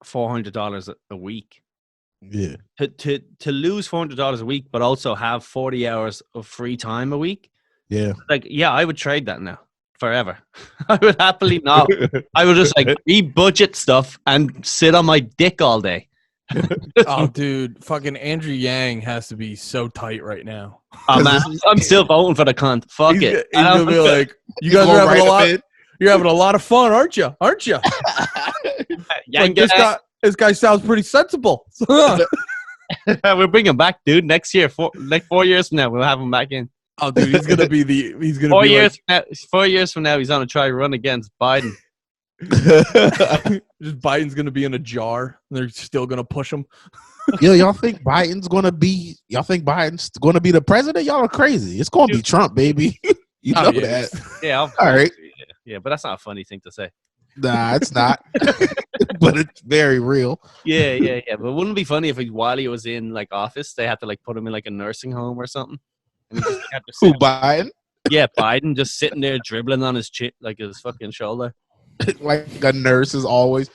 $400 a week. Yeah. To lose $400 a week, but also have 40 hours of free time a week. Yeah. Like, yeah, I would trade that now forever. I would happily not. I would just like re-budget stuff and sit on my dick all day. Oh, dude, fucking Andrew Yang has to be so tight right now. Oh, man, I'm still voting for the cunt. Fuck it. He's gonna be like, you guys are having a lot. You're having a lot of fun, aren't you? Aren't you? Like This guy sounds pretty sensible. We'll bring him back, dude. Next year, 4 years from now, we'll have him back in. Oh, dude, he's gonna be 4 years from now, he's on a try run against Biden. Just Biden's gonna be in a jar. And they're still gonna push him. Yo, y'all think Biden's gonna be the president? Y'all are crazy. It's gonna be Trump, baby. You know that. Yeah. All right. Yeah, but that's not a funny thing to say. Nah, it's not. But it's very real. Yeah. But wouldn't it be funny if while he was in like office, they had to like put him in like a nursing home or something? And he just had to Who, Biden? Yeah, Biden just sitting there dribbling on his like his fucking shoulder. Like a nurse is always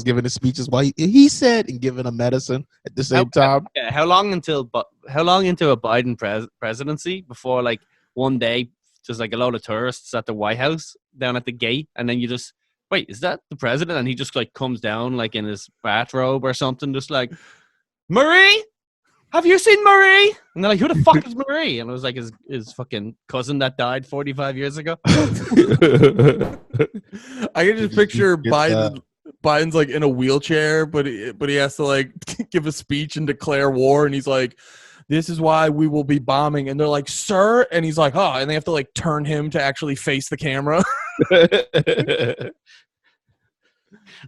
giving his speeches while he said and giving a medicine at the same time. Yeah, how long into a Biden presidency before like one day just like a load of tourists at the White House down at the gate, and then you just wait, is that the president? And he just like comes down like in his bathrobe or something, just like, Marie, have you seen Marie? And they're like, who the fuck is Marie? And it was like his fucking cousin that died 45 years ago. I can just picture Biden's like in a wheelchair, but he has to like give a speech and declare war, and he's like, this is why we will be bombing. And they're like, sir, and he's like, oh, and they have to like turn him to actually face the camera.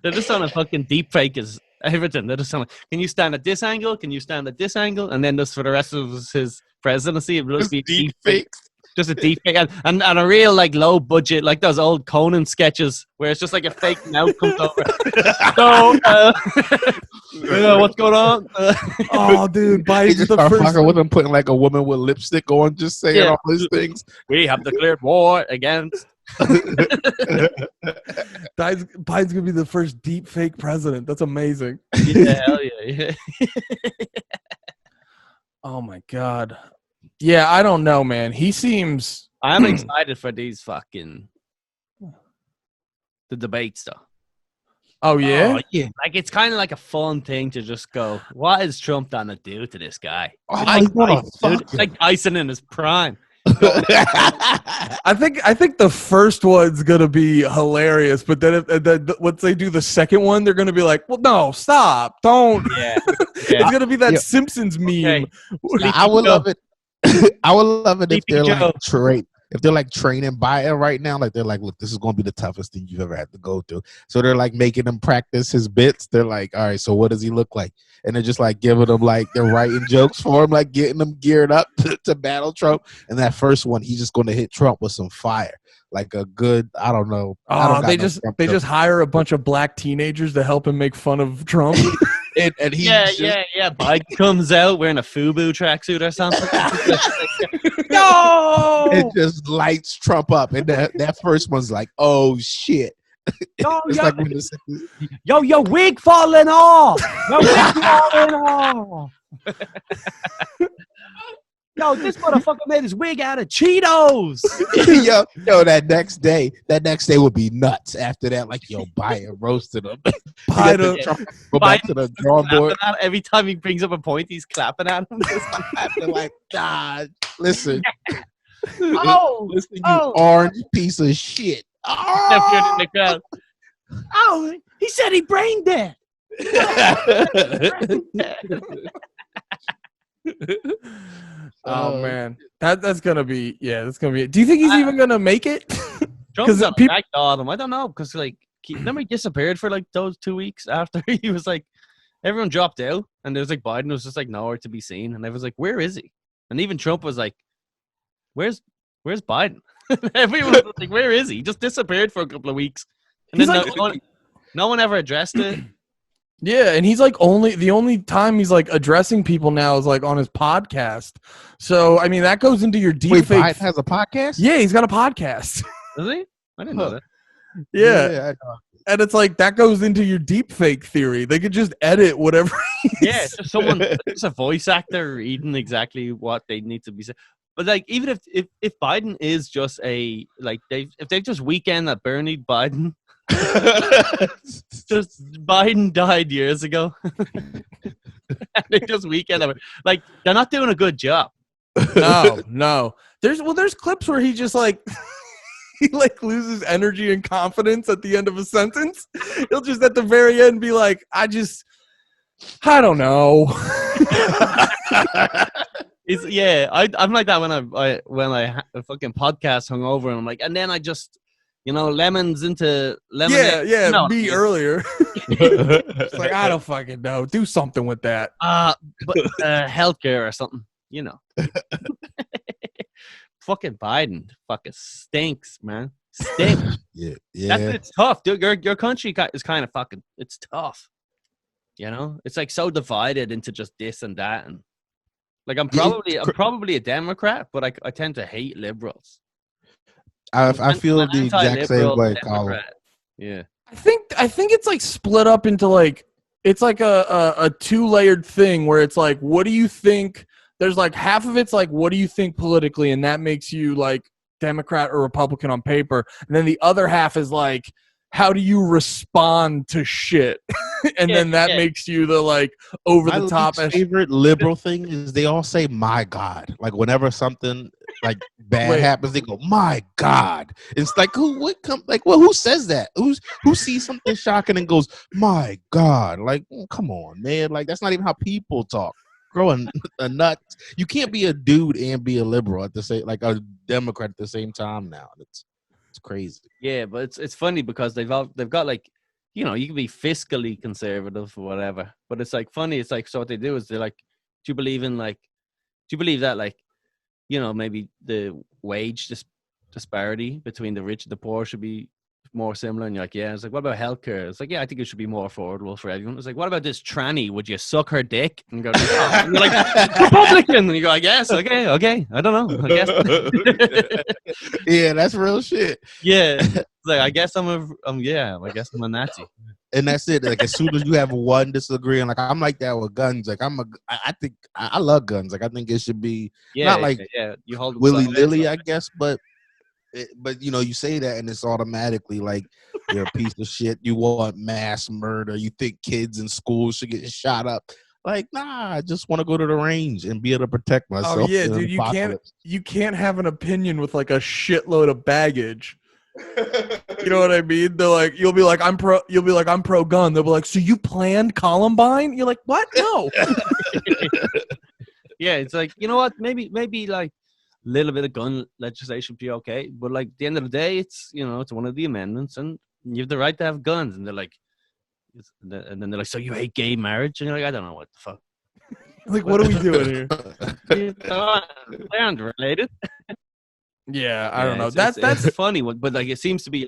They're just on a fucking deep fake as everything. They're just on like, can you stand at this angle? Can you stand at this angle? And then just for the rest of his presidency, it will just be deep fake. Just a deep fake and a real like low budget, like those old Conan sketches where it's just like a fake mouth comes over. So, what's going on? Oh, dude, Biden's the first with him putting like a woman with lipstick on, just saying all these things. We have declared war against. Biden's gonna be the first deep fake president. That's amazing. Yeah, hell yeah. Oh my god. Yeah, I don't know, man. He seems. I'm excited for these fucking the debates, though. Oh yeah, yeah. Like it's kind of like a fun thing to just go, what is Trump gonna do to this guy? It's like Tyson in his prime. I think the first one's gonna be hilarious, but then once they do the second one, they're gonna be like, "Well, no, stop, don't." Yeah. It's gonna be that Simpsons meme. Okay. I would love it. I would love it if they're like training Biden right now. Like they're like, look, this is gonna be the toughest thing you've ever had to go through. So they're like making him practice his bits. They're like, all right, so what does he look like? And they're just like giving him like they're writing jokes for him, like getting him geared up to battle Trump. And that first one, he's just gonna hit Trump with some fire. Like a good, I don't know. They just hire a bunch of black teenagers to help him make fun of Trump. And he Biden comes out wearing a FUBU tracksuit or something. No! It just lights Trump up. And that first one's like, oh shit. Your wig falling off. Your wig falling off. Yo, this motherfucker made his wig out of Cheetos. yo, that next day would be nuts. After that, like, yo, Biden roasted him. Go back to the drawing board. Every time he brings up a point, he's clapping at him. Like, God, listen. Listen, you orange piece of shit. Oh, in the crowd. Oh, he said he brain dead. Oh man, that's gonna be that's gonna be. Do you think he's even gonna make it? Trump's gonna backdog him. I don't know because like remember he disappeared for like those 2 weeks after he was like everyone dropped out and there was like Biden was just like nowhere to be seen and I was like where is he? And even Trump was like where's Biden? Everyone was like where is he? He just disappeared for a couple of weeks and then like, no one ever addressed it. Yeah, and he's like the only time he's like addressing people now is like on his podcast. So I mean that goes into your deep fake. Biden has a podcast? Yeah, he's got a podcast. Does he? I didn't know that. Yeah. And it's like that goes into your deep fake theory. They could just edit whatever. Yeah, it's just a voice actor reading exactly what they need to be said. But like even if Biden is just if they just weekend at Bernie Biden. Just Biden died years ago. And they just weekend of it. Like they're not doing a good job. No. There's clips where he just like he like loses energy and confidence at the end of a sentence, he'll just at the very end be like, I don't know. I'm like that when I fucking podcast hungover, and I'm like, and then I just, lemons into lemonade. Yeah, me earlier. It's like, I don't fucking know. Do something with that. But healthcare or something, Fucking Biden fucking stinks, man. Stinks. Yeah. It's tough, dude. Your country is kind of fucking. It's tough. It's like so divided into just this and that, and like I'm probably a Democrat, but I tend to hate liberals. I feel the exact same way, Colum. Yeah. I think it's like split up into like, it's like a 2-layered thing where it's like, what do you think? There's like half of it's like, what do you think politically? And that makes you like Democrat or Republican on paper. And then the other half is like, how do you respond to shit? And then that makes you the like over the top. My favorite liberal thing is they all say, my God. Like whenever something like bad happens, they go, my God. It's like, who says that? Who sees something shocking and goes, my God? Like, come on, man. Like, that's not even how people talk. Growing a nut. You can't be a dude and be a liberal at the same, like a Democrat at the same time now. It's crazy. Yeah, but it's funny because they've got like, you can be fiscally conservative or whatever, but it's like funny. It's like, so what they do is they're like, do you believe that like, maybe the wage disparity between the rich and the poor should be more similar? And you're like, yeah. It's like, what about healthcare? It's like, yeah, I think it should be more affordable for everyone. It's like, what about this tranny? Would you suck her dick? And, and you're like, Republican. And you go, I guess. Okay. I don't know. I guess. Yeah, that's real shit. Yeah. It's like, I guess I'm a Nazi. And that's it. Like, as soon as you have one disagreeing, like I'm like that with guns. Like I think I love guns. Like I think it should be not like you hold willy nilly, I guess, but you say that and it's automatically like you're a piece of shit. You want mass murder. You think kids in school should get shot up. Like, nah, I just want to go to the range and be able to protect myself. Oh yeah, dude, you can't have an opinion with like a shitload of baggage. You know what I mean? They're like, you'll be like, I'm pro gun. They'll be like, so you planned Columbine? You're like, what? No. Yeah, it's like, you know what? Maybe like a little bit of gun legislation be okay, but like at the end of the day, it's it's one of the amendments, and you have the right to have guns. And they're like, and then they're like, so you hate gay marriage? And you're like, I don't know what the fuck. Like, what are we doing here? They're unrelated. Yeah, I don't know. That's funny, but like it seems to be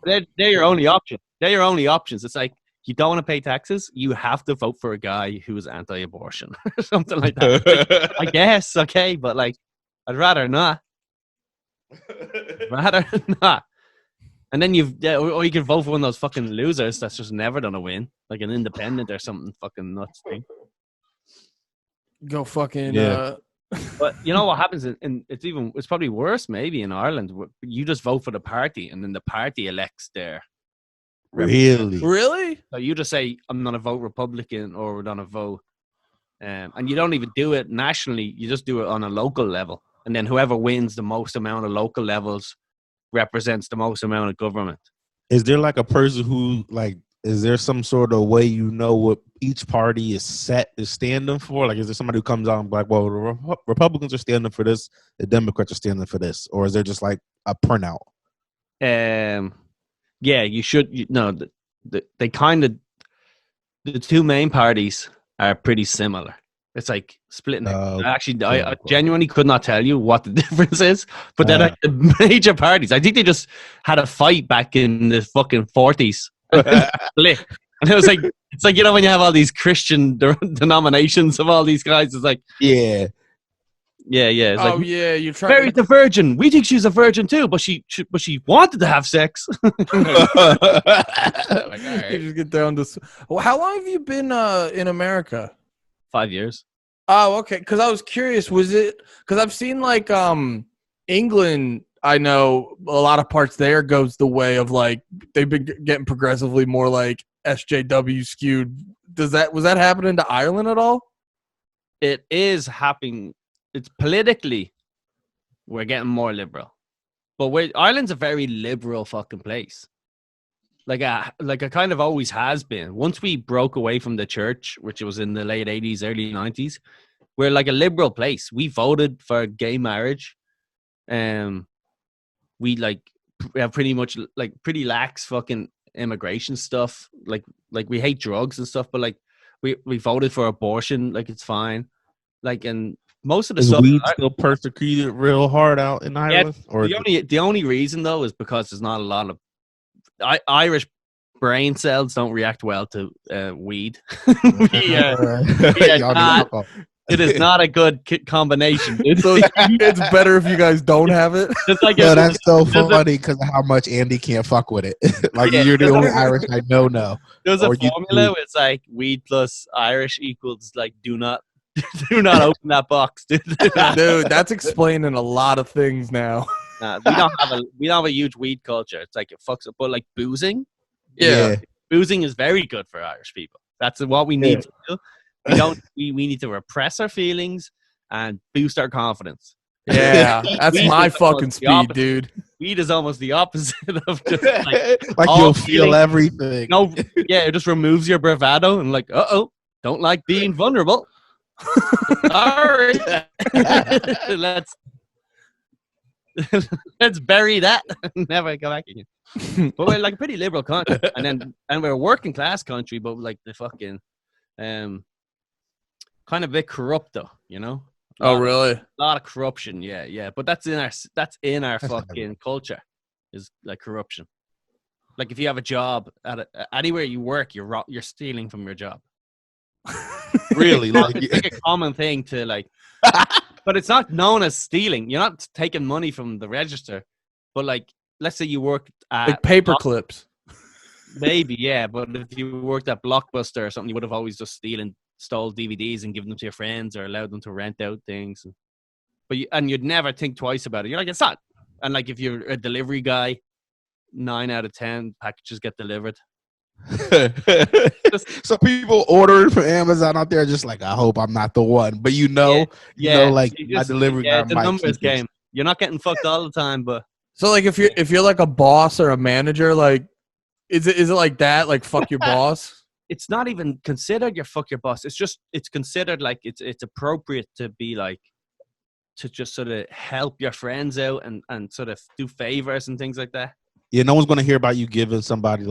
like they're your only option. They're your only options. It's like you don't want to pay taxes, you have to vote for a guy who is anti-abortion or something like that. Like, I guess okay, but like I'd rather not. And then or you can vote for one of those fucking losers that's just never gonna win, like an independent or something fucking nuts thing. Go fucking But you know what happens, and it's probably worse maybe in Ireland. You just vote for the party, and then the party elects their. Really? So you just say, I'm gonna vote Republican, or we're gonna vote, and you don't even do it nationally. You just do it on a local level, and then whoever wins the most amount of local levels represents the most amount of government. Is there like a person who like? Is there some sort of way what each party is standing for? Like, is there somebody who comes out and like, well, the Republicans are standing for this, the Democrats are standing for this, or is there just like a printout? Yeah, you should. They kind of, the two main parties are pretty similar. It's like splitting. Actually, I genuinely could not tell you what the difference is, but they're like the major parties. I think they just had a fight back in the fucking 40s. And it was like, it's like, when you have all these Christian denominations of all these guys, it's like, yeah. It's like, you try. Mary's a virgin. We think she's a virgin too, but she wanted to have sex. Like, all right. You just get down to. Well, how long have you been in America? 5 years. Oh, okay. Because I was curious. Was it because I've seen like England? I know a lot of parts there goes the way of like they've been getting progressively more like SJW skewed. Was that happening to Ireland at all? It is happening. It's politically, we're getting more liberal. But Ireland's a very liberal fucking place. Like it kind of always has been. Once we broke away from the church, which was in the late 80s, early 90s, we're like a liberal place. We voted for gay marriage. We have pretty much like pretty lax fucking immigration stuff. Like we hate drugs and stuff, but like we voted for abortion. Like it's fine. Like, and most of the Is stuff. weed still persecuted real hard out in Ireland? Or The only reason though is because there's not a lot of Irish brain cells don't react well to weed. It is not a good combination. So it's better if you guys don't have it. It's like no, that's so funny because of how much Andy can't fuck with it. Like you're the only Irish I know. There's a formula where it's like weed plus Irish equals like do not open that box, dude. Dude, that's explaining a lot of things now. Nah, we don't have a huge weed culture. It's like it fucks up, but like boozing, boozing is very good for Irish people. That's what we need to do. We need to repress our feelings and boost our confidence. Yeah, that's my fucking speed, dude. Weed is almost the opposite of just like you'll feel everything. No, yeah, it just removes your bravado and like, don't like being vulnerable. Sorry. Let's bury that and never go back again. But we're like a pretty liberal country, and we're a working class country, but like the fucking kind of a bit corrupt though, you know. Really? A lot of corruption, yeah. But that's in our fucking culture, is like corruption. Like if you have a job anywhere you work, you're stealing from your job. Really? It's like a common thing to like, but it's not known as stealing. You're not taking money from the register, but like, let's say you work at like paper clips. Maybe, yeah. But if you worked at Blockbuster or something, you would have always just stole DVDs and given them to your friends or allowed them to rent out things. But you'd never think twice about it. You're like, it's not. And like, if you're a delivery guy, 9 out of 10 packages get delivered. So people ordering from Amazon out there just like, I hope I'm not the one. But you know, like my delivery guy it's a numbers game. You're not getting fucked all the time, but so like if you're like a boss or a manager, like is it like that? Like fuck your boss? It's not even considered your fuck your boss. It's considered like it's appropriate to be like to just sort of help your friends out and sort of do favors and things like that. Yeah, no one's gonna hear about you giving somebody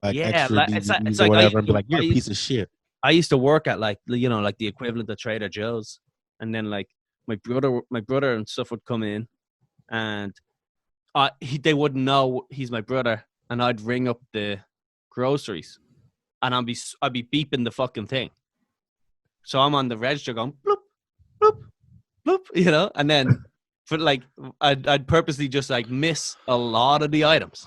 extra it's or like whatever and be like, you're a piece of shit. I used to work at like the equivalent of Trader Joe's, and then like my brother and stuff would come in, and they wouldn't know he's my brother, and I'd ring up the groceries, and I'd be beeping the fucking thing. So I'm on the register going bloop bloop bloop, and then. But like, I'd purposely just like miss a lot of the items.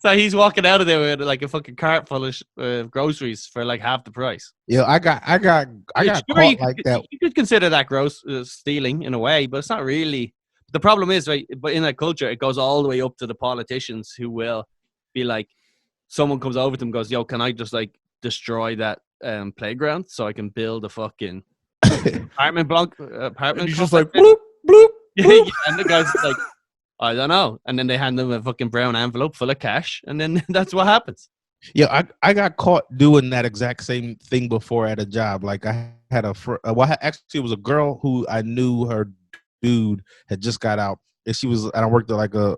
So he's walking out of there with like a fucking cart full of groceries for like half the price. Yeah, I got caught like that. You could consider that stealing in a way, but it's not really. The problem is, right? But in that culture, it goes all the way up to the politicians who will be like, someone comes over to them, and goes, "Yo, can I just like destroy that playground so I can build a fucking." apartment. And he's just like bloop bloop. Yeah, and the guy's like, I don't know. And then they hand them a fucking brown envelope full of cash, and then that's what happens. Yeah, I got caught doing that exact same thing before at a job. Like I had actually it was a girl who I knew her dude had just got out, and I worked at like a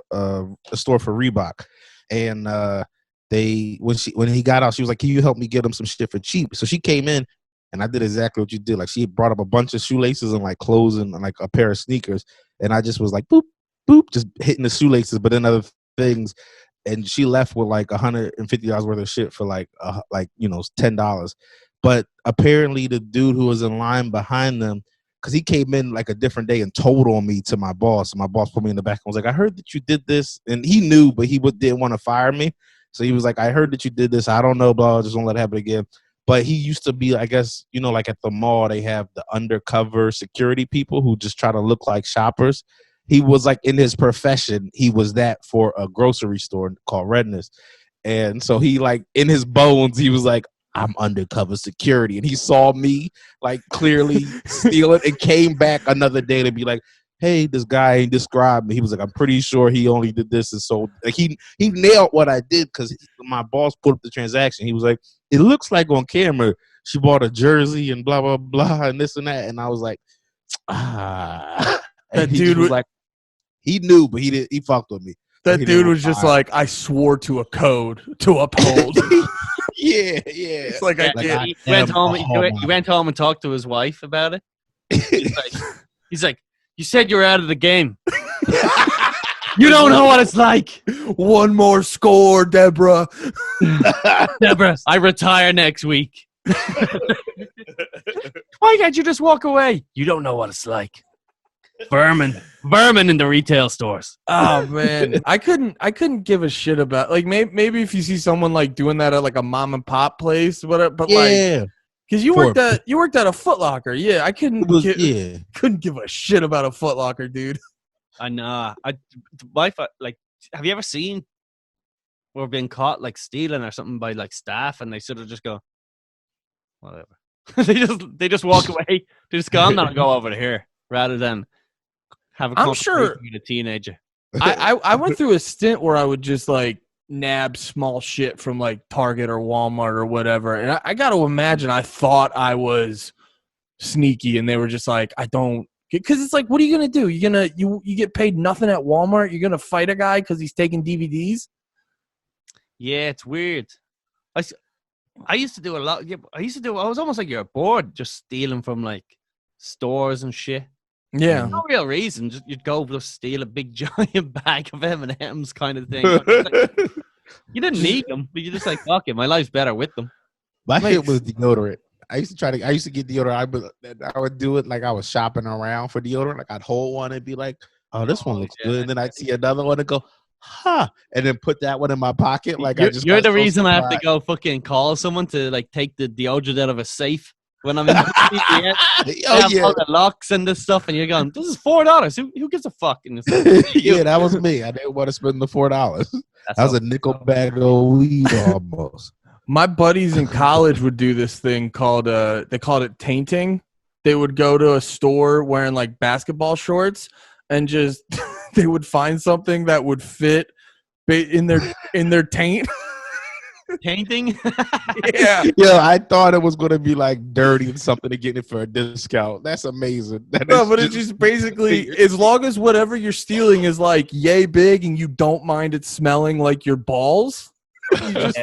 store for Reebok, and when he got out, she was like, "Can you help me get him some shit for cheap?" So she came in. And I did exactly what you did. Like she brought up a bunch of shoelaces and like clothes and like a pair of sneakers. And I just was like, boop, boop, just hitting the shoelaces, but then other things. And she left with like $150 worth of shit for like $10. But apparently the dude who was in line behind them, because he came in like a different day and told on me to my boss. And my boss put me in the back and was like, I heard that you did this. And he knew, but he didn't want to fire me. So he was like, I heard that you did this. I don't know, blah, just don't let it happen again. But he used to be, I guess, like at the mall, they have the undercover security people who just try to look like shoppers. He was like in his profession, he was that for a grocery store called Redness. And so he like in his bones, he was like, I'm undercover security. And he saw me like clearly steal it and came back another day to be like, hey, this guy described me. He was like, I'm pretty sure he only did this. And so like he nailed what I did because my boss put up the transaction. He was like, it looks like on camera she bought a jersey and blah, blah, blah, and this and that. And I was like, ah. That And he dude just was was like, he knew, but he fucked with me. that dude was just like, I swore to a code to uphold. yeah. It's like I Yeah, did. he went home. He went home and talked to his wife about it. He's like, you said you were out of the game. You don't know what it's like. One more score, Deborah. Deborah, I retire next week. Why can't you just walk away? You don't know what it's like. Vermin in the retail stores. Oh man, I couldn't give a shit about like maybe if you see someone like doing that at like a mom and pop place, whatever. But like, because you worked at a Foot Locker, yeah, I couldn't give a shit about a Foot Locker, dude. I know. Like, have you ever seen or been caught like stealing or something by like staff, and they sort of just go, whatever. they just walk away. They just go, I'm not gonna go over to here, rather than have a conversation with a teenager. I went through a stint where I would just like nab small shit from like Target or Walmart or whatever, and I got to imagine I thought I was sneaky, and they were just like, I don't. Because it's like, what are you gonna do? You get paid nothing at Walmart. You're gonna fight a guy because he's taking DVDs? Yeah, it's weird. I used to do a lot. I was almost like you're bored, just stealing from like stores and shit. Yeah, no real reason. Just you'd go just steal a big giant bag of M&Ms, kind of thing. You didn't need them, but you're just like, fuck it, my life's better with them. My shit was deodorant. I used to get deodorant. I would do it like I was shopping around for deodorant. Like I'd hold one and be like, "Oh, this one looks good," and then I'd see another one and go, "Huh," and then put that one in my pocket. Like you're the reason I have to go fucking call someone to like take the deodorant out of a safe when I'm in the all the locks and this stuff, and you're going, "This is $4. Who gives a fuck?" And it's like, yeah, that was me. I didn't want to spend the $4. That was a nickel bag of weed almost. My buddies in college would do this thing called they called it tainting. They would go to a store wearing like basketball shorts and just they would find something that would fit in their taint. Tainting? Yeah. Yeah, I thought it was going to be like dirty and something to get it for a discount. That's amazing. It's just basically as long as whatever you're stealing is like yay big and you don't mind it smelling like your balls. We would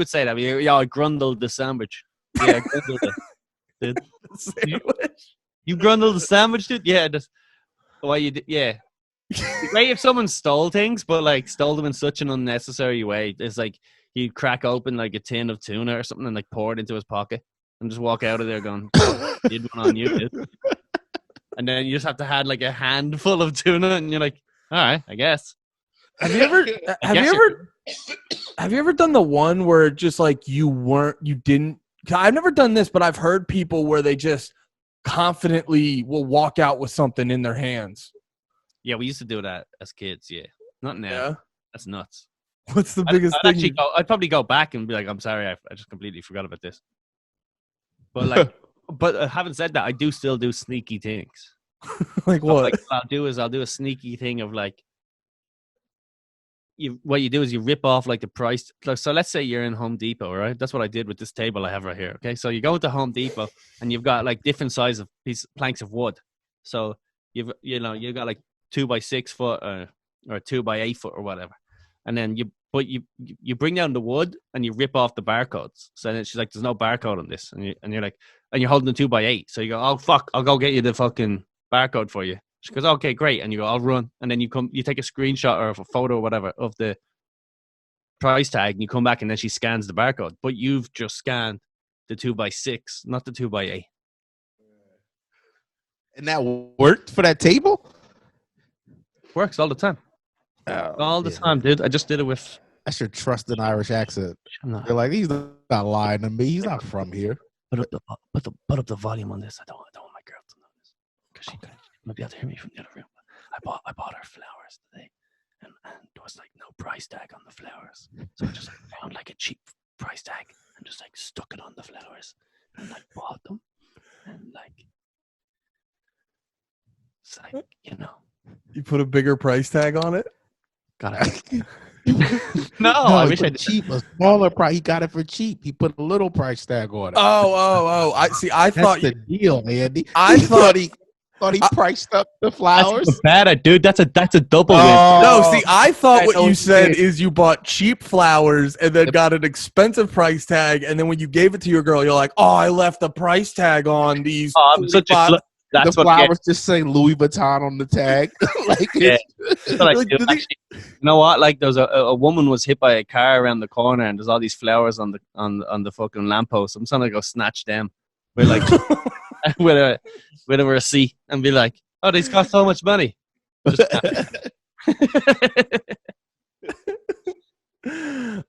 say that. I grundled the sandwich. Yeah, I grundled it. You grundled the sandwich, dude? Yeah, why you did? Yeah. Great if someone stole things, but like stole them in such an unnecessary way. It's like he'd crack open like a tin of tuna or something and like pour it into his pocket and just walk out of there going, "Did one on you, dude." And then you just have to have like a handful of tuna, and you're like, "All right, I guess." Have you ever done the one where just like I've never done this, but I've heard people where they just confidently will walk out with something in their hands. Yeah, we used to do that as kids. Yeah, not now. Yeah. That's nuts. What's the biggest thing? I'd probably go back and be like, "I'm sorry, I just completely forgot about this." But like, having said that, I do still do sneaky things. Like what? Like, what I'll do a sneaky thing of like. What you do is you rip off like the price. So let's say you're in Home Depot, right? That's what I did with this table I have right here. Okay, so you go into Home Depot and you've got like different size of planks of wood. So you've got like 2x6 foot or 2x8 foot or whatever, and then you bring down the wood and you rip off the barcodes. So then she's like, "There's no barcode on this," and you're like, and you're holding the 2x8. So you go, "Oh fuck, I'll go get you the fucking barcode for you." She goes, "Okay, great." And you go, "I'll run." And then you take a screenshot or a photo or whatever of the price tag and you come back and then she scans the barcode. But you've just scanned the 2x6, not the 2x8. And that worked for that table? Works all the time. All the time, dude. I just did it with... That's your trusting Irish accent. You're like, he's not lying to me. He's not from here. Put up the volume on this. I don't want my girl to know this. Because she might be able to hear me from the other room. I bought her flowers today, and there was like no price tag on the flowers, so I just found like a cheap price tag and just like stuck it on the flowers and like bought them, and like it's like, You put a bigger price tag on it? gotta. No, I he wish I put did. cheap, a smaller price. He got it for cheap. He put a little price tag on it. Oh. I see. I That's thought the deal, Andy. I You thought- he priced up the That's flowers. even better, dude. That's a double win. No, see, I thought I what know you what said you did. is you bought cheap flowers and then got an expensive price tag, and then when you gave it to your girl, you're like, "Oh, I left the price tag on these." Oh, I'm such a 45 glut. That's The what. Yeah, flowers just say Louis Vuitton on the tag. Like Yeah. it's, that's what I Like, do. do they- Actually, you know what? Like, there's a woman was hit by a car around the corner, and there's all these flowers on the fucking lamppost. I'm trying to go snatch them. We're like with a receipt and be like, "Oh, these cost so much money."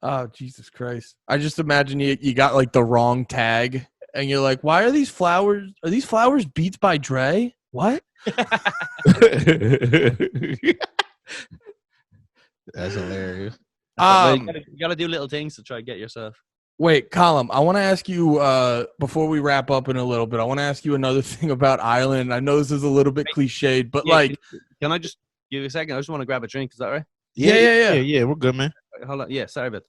Oh, Jesus Christ! I just imagine you got like the wrong tag, and you're like, "Why are these flowers? Are these flowers Beats by Dre? What?" That's hilarious. You gotta do little things to try to get yourself. Wait, Colum, I want to ask you before we wrap up in a little bit. I want to ask you another thing about Ireland. I know this is a little bit cliched, but Yeah, like, can I just give you a second? I just want to grab a drink. Is that right? Yeah. We're good, man. Hold on. Yeah, sorry about.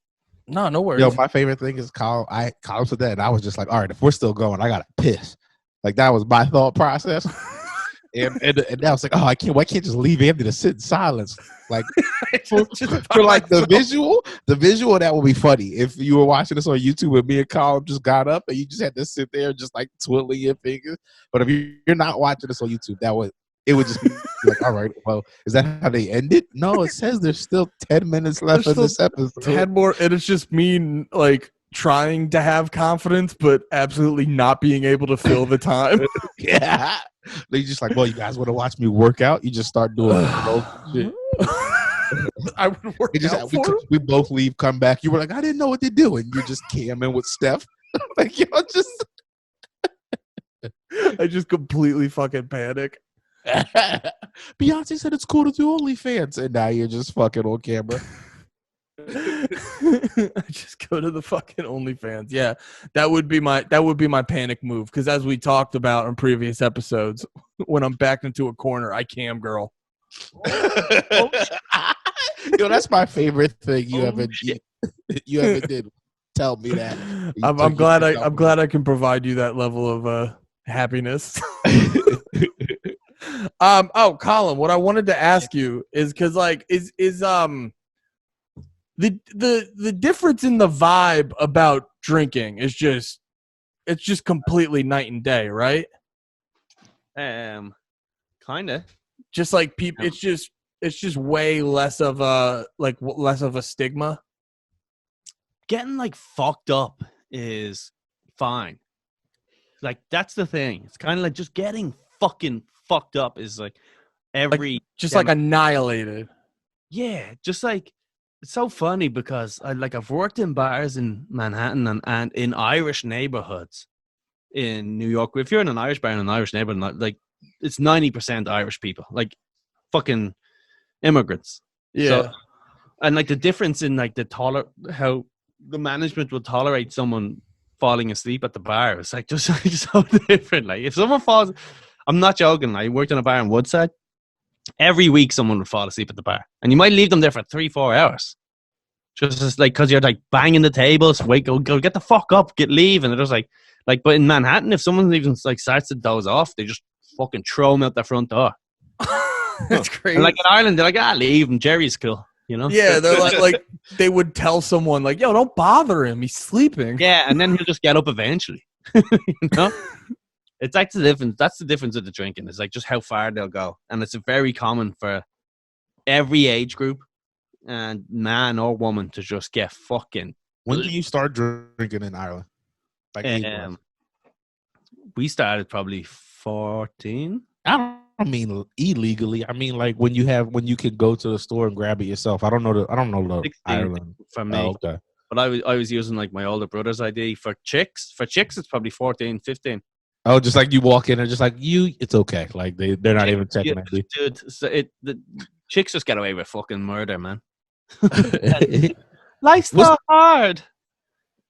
no worries. Yo, my favorite thing is Colin said that, and I was just like, all right, if we're still going, I gotta piss. Like that was my thought process. and I was like, oh, why can't just leave Andy to sit in silence? Like for like the visual that would be funny if you were watching this on YouTube and me and Colin just got up and you just had to sit there just like twiddling your fingers. But if you're not watching this on YouTube, it would just be like, all right, well, is that how they ended? No, it says there's still 10 minutes left in this episode. 10 more, and it's just me like trying to have confidence, but absolutely not being able to fill the time. Yeah. They just like, well, you guys want to watch me work out? You just start doing shit. I would work out for him. We both leave, come back. You were like, I didn't know what they're doing. You're just camming with Steph. Like, y'all just. I just completely fucking panic. Beyonce said it's cool to do OnlyFans, and now you're just fucking on camera. I just go to the fucking OnlyFans. Yeah, that would be my panic move, because as we talked about in previous episodes, when I'm backed into a corner, I cam girl. Yo, that's my favorite thing you ever did. Tell me that. I'm glad I can provide you that level of happiness. Colin, what I wanted to ask you is because like is the difference in the vibe about drinking is just completely night and day, right? Kinda. Just like people, it's just way less of a stigma. Getting like fucked up is fine. Like that's the thing. It's kind of like just getting fucking fucked up is like Like annihilated. Yeah, just like it's so funny because I've worked in bars in Manhattan and in Irish neighborhoods in New York. If you're in an Irish bar in an Irish neighborhood, like it's 90% Irish people, like fucking immigrants. Yeah. So, and like the difference in like how the management will tolerate someone falling asleep at the bar. It's like just so different. Like if someone falls, I'm not joking. I worked in a bar in Woodside. Every week someone would fall asleep at the bar, and you might leave them there for 3-4 hours, just like because you're like banging the tables. Wait, go get the fuck up, leave, and they're just like. But in Manhattan, if someone even like starts to doze off, they just fucking throw them out the front door. That's crazy. And like in Ireland, they're like, leave him. Jerry's cool, you know. Yeah, they're like they would tell someone like, "Yo, don't bother him. He's sleeping." Yeah, and then he'll just get up eventually. You know. It's like the difference. That's the difference with the drinking. It's like just how far they'll go, and it's very common for every age group, and man or woman to just get fucking. When did you start drinking in Ireland? Like we started probably 14. I don't mean illegally. I mean like when you could go to the store and grab it yourself. I don't know the 16 Ireland for me. Oh, okay. But I was using like my older brother's ID for chicks. For chicks, it's probably 14, 15. Oh, just like you walk in and just like it's okay. Like they're not even checking ID. Dude, so the chicks just get away with fucking murder, man. Life's so hard.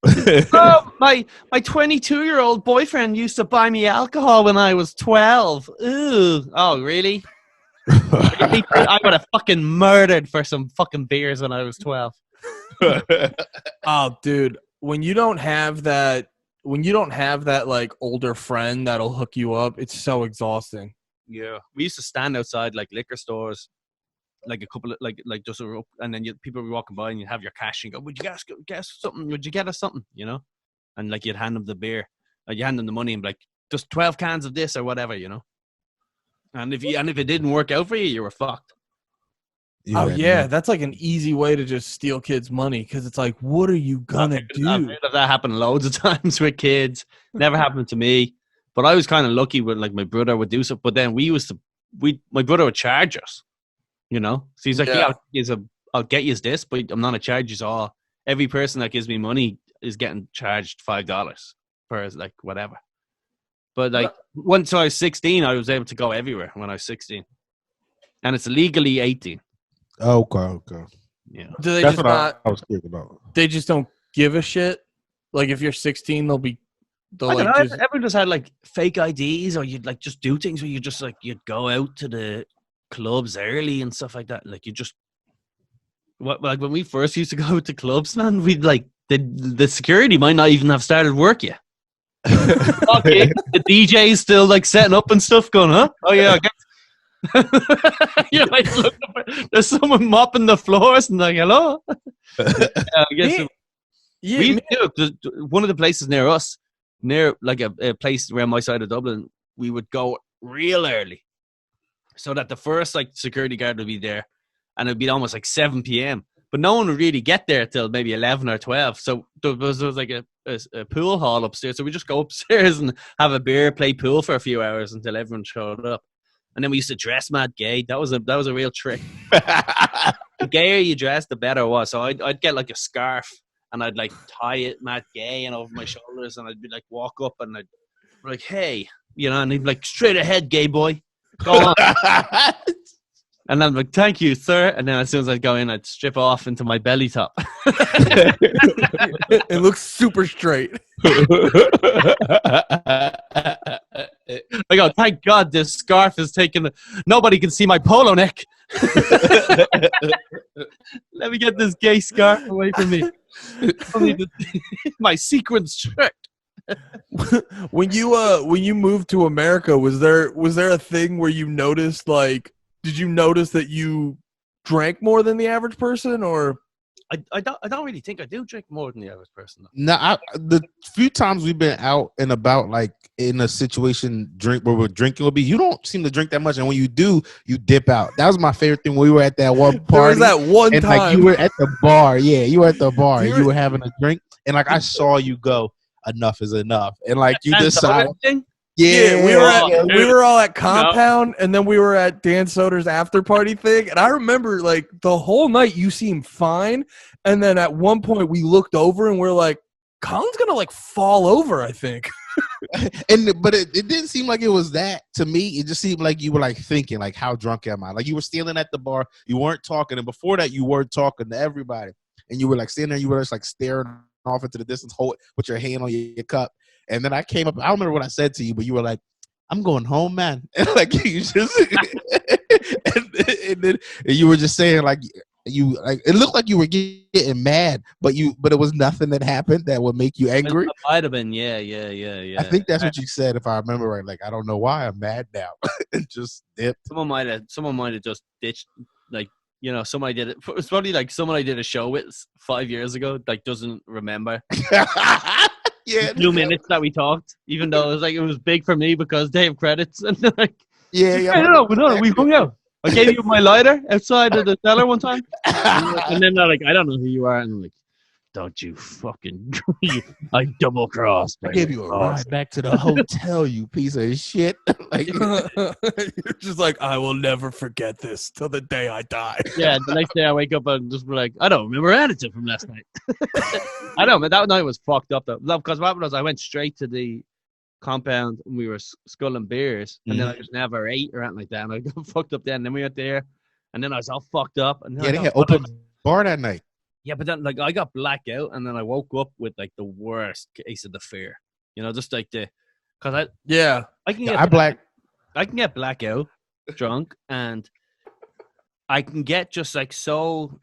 Oh, my 22-year-old boyfriend used to buy me alcohol when I was 12. Ooh. Oh, really? I got fucking murdered for some fucking beers when I was 12. Oh, dude, when you don't have that like older friend that'll hook you up, it's so exhausting. Yeah, we used to stand outside like liquor stores, like a couple of like just and then people would be walking by and you'd have your cash and go, "Would you get us something? Would you get us something?" You know, and like you'd hand them the beer, like you hand them the money and be like, "Just 12 cans of this or whatever," you know. And if it didn't work out for you, you were fucked. Oh yeah, that's like an easy way to just steal kids' money because it's like, what are you gonna do? I've heard of that happen loads of times with kids. Never happened to me, but I was kind of lucky when like my brother would do stuff. But then my brother would charge us, you know. So he's like, "Yeah, I'll get you this, but I'm not gonna charge you all. Every person that gives me money is getting charged $5 for like whatever." But like once I was 16, I was able to go everywhere when I was 16, and it's legally 18. Okay. Yeah. Do they That's just what not? I was curious about. They just don't give a shit. Like if you're 16, they'll I like don't know, just. everyone just had like fake IDs, or you'd like just do things where you just like you'd go out to the clubs early and stuff like that. Like you just like when we first used to go out to clubs, man, we'd like the security might not even have started work yet. Okay, the DJ's still like setting up and stuff, going, huh? Oh yeah, I guess. You're like, look, there's someone mopping the floors and like, hello. I guess one of the places near us, near like a place around my side of Dublin, we would go real early, so that the first like security guard would be there, and it'd be almost like 7 p.m. But no one would really get there till maybe 11 or 12. So there was like a pool hall upstairs. So we just go upstairs and have a beer, play pool for a few hours until everyone showed up. And then we used to dress mad gay. That was a real trick. The gayer you dressed, the better it was. So I'd get like a scarf and I'd like tie it mad gay and over my shoulders, and I'd be like walk up and I'd be like, hey, you know, and he'd be like, straight ahead, gay boy, go on. And I'm like, thank you, sir. And then as soon as I'd go in, I'd strip off into my belly top. It looks super straight. I go, thank God this scarf is taken. Nobody can see my polo neck. Let me get this gay scarf away from me. My sequins shirt. When you moved to America, was there a thing where you noticed, like, did you notice that you drank more than the average person, or? I don't really think I do drink more than the average person. No, the few times we've been out and about, like in a situation where we're drinking, will be you don't seem to drink that much, and when you do, you dip out. That was my favorite thing when we were at that one party. There was that one and time, like you were at the bar. Yeah, you were at the bar. And you were having a drink, and like I saw you go, enough is enough, and like you decided. Yeah, we were all at Compound, and then we were at Dan Soder's after party thing. And I remember, like, the whole night you seemed fine, and then at one point we looked over and we're like, Colin's gonna like fall over, I think. But it didn't seem like it was that to me. It just seemed like you were like thinking, like, how drunk am I? Like you were standing at the bar, you weren't talking, and before that you weren't talking to everybody, and you were like standing there, you were just like staring off into the distance, with your hand on your cup. And then I came up. I don't remember what I said to you, but you were like, "I'm going home, man." And like you just, and then you were just saying like you like it looked like you were getting mad, but it was nothing that happened that would make you angry. It might have been, yeah. I think that's what you said, if I remember right. Like, I don't know why I'm mad now, and just dipped. Someone might have just ditched, like, you know, somebody did it. It's probably like someone I did a show with 5 years ago, like doesn't remember. Yeah, 2 minutes that we talked, even though it was big for me because they have credits, and like, yeah. No, we hung out. I gave you my lighter outside of the cellar one time, and then they're like, I don't know who you are, and I'm like, don't you fucking, I double crossed. I gave you a ride back to the hotel, you piece of shit. Like, you're just like, I will never forget this till the day I die. Yeah, the next day I wake up and just be like, I don't remember anything from last night. I don't, but that night was fucked up though. Because what happened was I went straight to the compound and we were sculling beers, and then I just never ate or anything like that. And I got fucked up then. And then we went there, and then I was all fucked up. And then they had open bar that night. Yeah, but then like I got blacked out, and then I woke up with like the worst case of the fear. You know, just like I can get blackout drunk, and I can get just like so.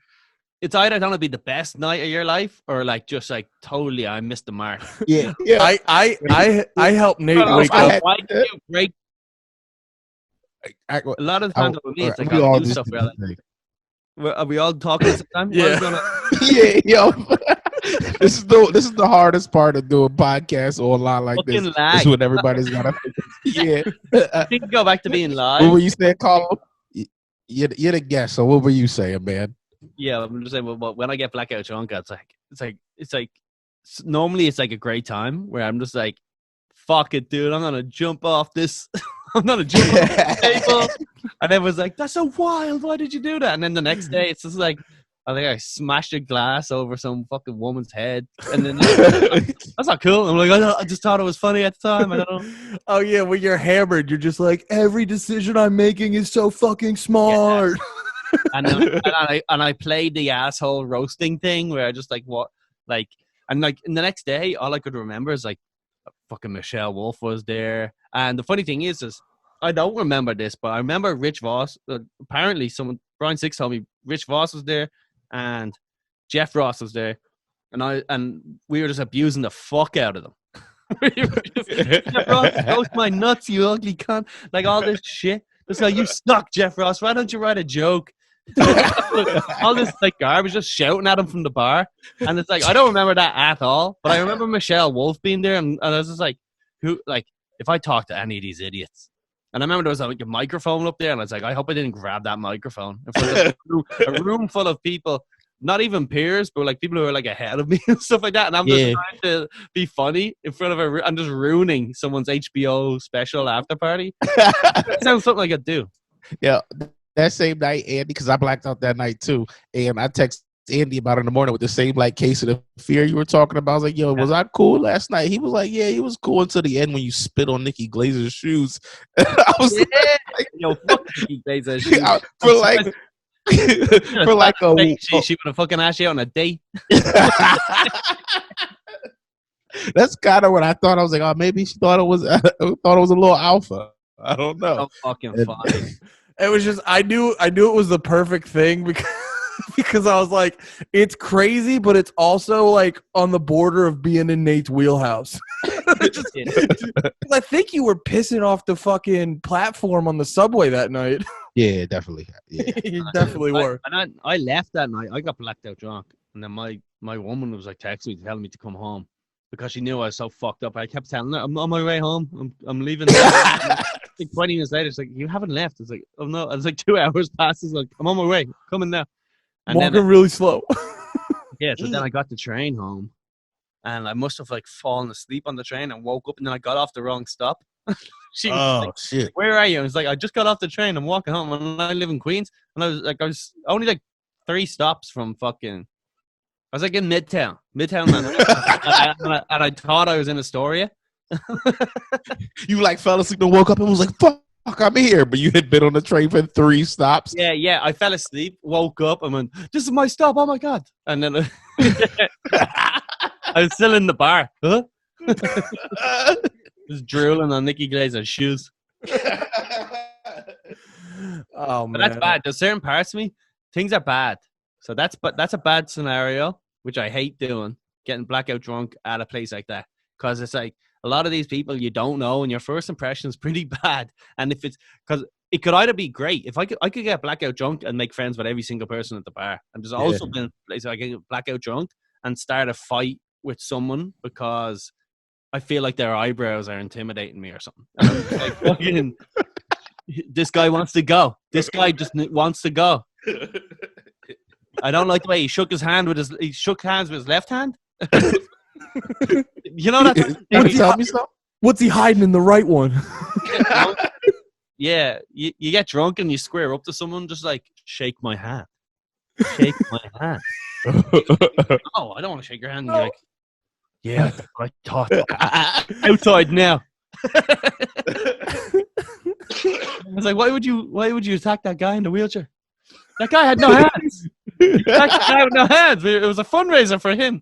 It's either going to be the best night of your life or like just like totally I missed the mark. Yeah. I helped Nate wake up. Why can you break? A lot of the times with me, it's like I'll do stuff where like, are we all talking at the same time? Yeah. Yeah, yo. This is the hardest part of doing podcasts online like Fucking this. lag. Is when everybody's got to. Yeah. I think we go back to being live. What were you saying, Colum? You're the guest. So what were you saying, man? Yeah, I'm just saying. Well, when I get blackout drunk, it's like normally it's like a great time where I'm just like, fuck it, dude. I'm gonna jump off this. I'm gonna jump off the table. And everyone's like, that's so wild. Why did you do that? And then the next day, it's just like, I think I smashed a glass over some fucking woman's head. And then that's not cool. I'm like, I just thought it was funny at the time. I don't know. Oh yeah, when you're hammered, you're just like, every decision I'm making is so fucking smart. Yeah. And I played the asshole roasting thing where I just like what like and like in the next day, all I could remember is like fucking Michelle Wolf was there. And the funny thing is I don't remember this, but I remember Rich Voss. Apparently, Brian Six told me Rich Voss was there, and Jeff Ross was there, and we were just abusing the fuck out of them. Jeff Ross, roast my nuts, you ugly cunt! Like all this shit. It's like, you suck, Jeff Ross. Why don't you write a joke? All this like garbage, just shouting at him from the bar, and it's like I don't remember that at all. But I remember Michelle Wolf being there, and I was just like, who? Like, if I talk to any of these idiots. And I remember there was like a microphone up there, and I was like, I hope I didn't grab that microphone in front of a room full of people, not even peers, but like people who are like ahead of me and stuff like that. And I'm just trying to be funny in front of I'm just ruining someone's HBO special after party. That sounds something like I'd do. Yeah, that same night, Andy, because I blacked out that night too, and I texted Andy about it in the morning with the same like case of the fear you were talking about. I was like, yo, was I cool last night? He was like, yeah, he was cool until the end when you spit on Nikki Glazer's shoes. I was like, yo, fuck Nikki Glazer's shoes. For like a week. She would have fucking asked you on a date. That's kind of what I thought. I was like, oh, maybe she thought it was a little alpha. I don't know. So fucking funny. It was just I knew it was the perfect thing because I was like, it's crazy, but it's also like on the border of being in Nate's wheelhouse. I think you were pissing off the fucking platform on the subway that night. Yeah, definitely. Yeah. You definitely were. And I left that night. I got blacked out drunk, and then my woman was like texting me telling me to come home because she knew I was so fucked up. I kept telling her, I'm on my way home. I'm leaving. Like 20 minutes later, it's like, you haven't left. It's like, oh no. It's like 2 hours past. It's like, I'm on my way. Coming now. And walking really slow. Yeah, so then I got the train home, and I must have like fallen asleep on the train and woke up, and then I got off the wrong stop. She was like, shit. Where are you? I was like, I just got off the train. I'm walking home, and I live in Queens. And I was only like 3 stops from fucking. I was like in Midtown, man. and I thought I was in Astoria. You like fell asleep and woke up and was like, fuck, I'm here. But you had been on the train for 3 stops. Yeah. I fell asleep, woke up, and went, this is my stop. Oh my God. And then I was still in the bar. Huh? Just drooling on Nikki Glazer's shoes. Oh man. But that's bad. There's certain parts of me, things are bad. So that's a bad scenario, which I hate doing, getting blackout drunk at a place like that. Because it's like, a lot of these people you don't know, and your first impression is pretty bad. And if it's because it could either be great if I could get blackout drunk and make friends with every single person at the bar. And there's also been places I get blackout drunk and start a fight with someone because I feel like their eyebrows are intimidating me or something. And I'm like, fucking, this guy wants to go. This guy just wants to go. I don't like the way he shook hands with his left hand. You know that? What's he hiding in the right one? Yeah, you get drunk and you square up to someone, just like, shake my hand. Shake my hand. Oh, I don't want to shake your hand. And you're like, yeah, I thought. Outside now. I was like, why would you attack that guy in the wheelchair? That guy had no hands. You attacked the guy with no hands. It was a fundraiser for him.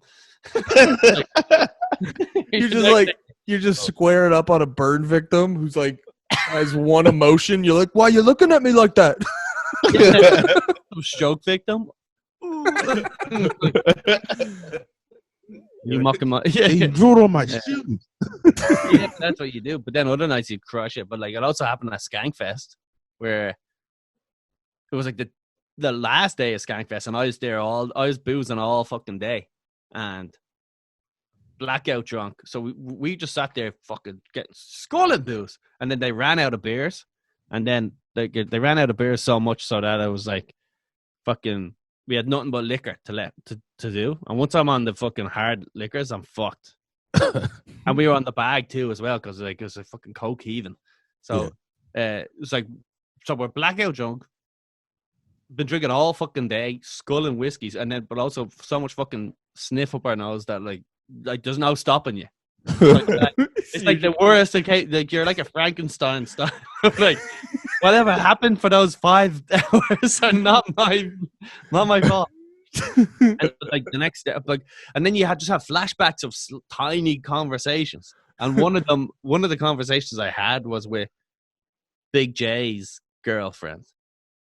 You're just squaring up on a burn victim who's like has one emotion. You're like, why are you looking at me like that? Some stroke victim. You mocking my He drew on my Yeah. shoes. Yeah, that's what you do. But then other nights you crush it. But like it also happened at Skankfest, where it was like the last day of Skankfest, and I was boozing all fucking day, and blackout drunk. So we just sat there fucking getting sculling booze, and then they ran out of beers, and then they ran out of beers so much so that I was like, fucking. We had nothing but liquor to do, and once I'm on the fucking hard liquors, I'm fucked. And we were on the bag too as well because like it was a fucking coke heaving. So it was like, so we're blackout drunk, been drinking all fucking day, sculling whiskeys, and then but also so much fucking sniff up our nose that like there's no stopping you. It's like the worst. Like you're like a Frankenstein style. Like whatever happened for those 5 hours are not my fault. And like the next step, like, and then you just have flashbacks of tiny conversations. And one of the conversations I had was with Big J's girlfriend.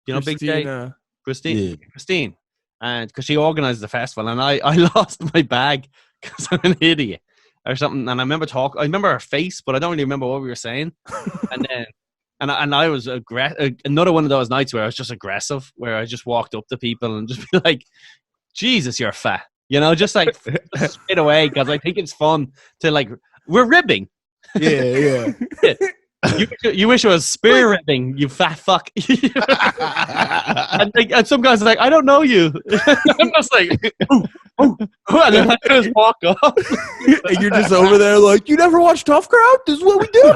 You know, Christina. Big J, Christine, and because she organized the festival, and I lost my bag because I'm an idiot or something. And I remember her face, but I don't really remember what we were saying. And then. And I was another one of those nights where I was just aggressive, where I just walked up to people and just be like, Jesus, you're fat. You know, just like straight away, because I think it's fun to like, we're ribbing. Yeah. You wish it was spear ribbing, you fat fuck. and some guys are like, I don't know you. I'm just like, and then I just walk off. And you're just over there like, you never watch Tough Crowd? This is what we do.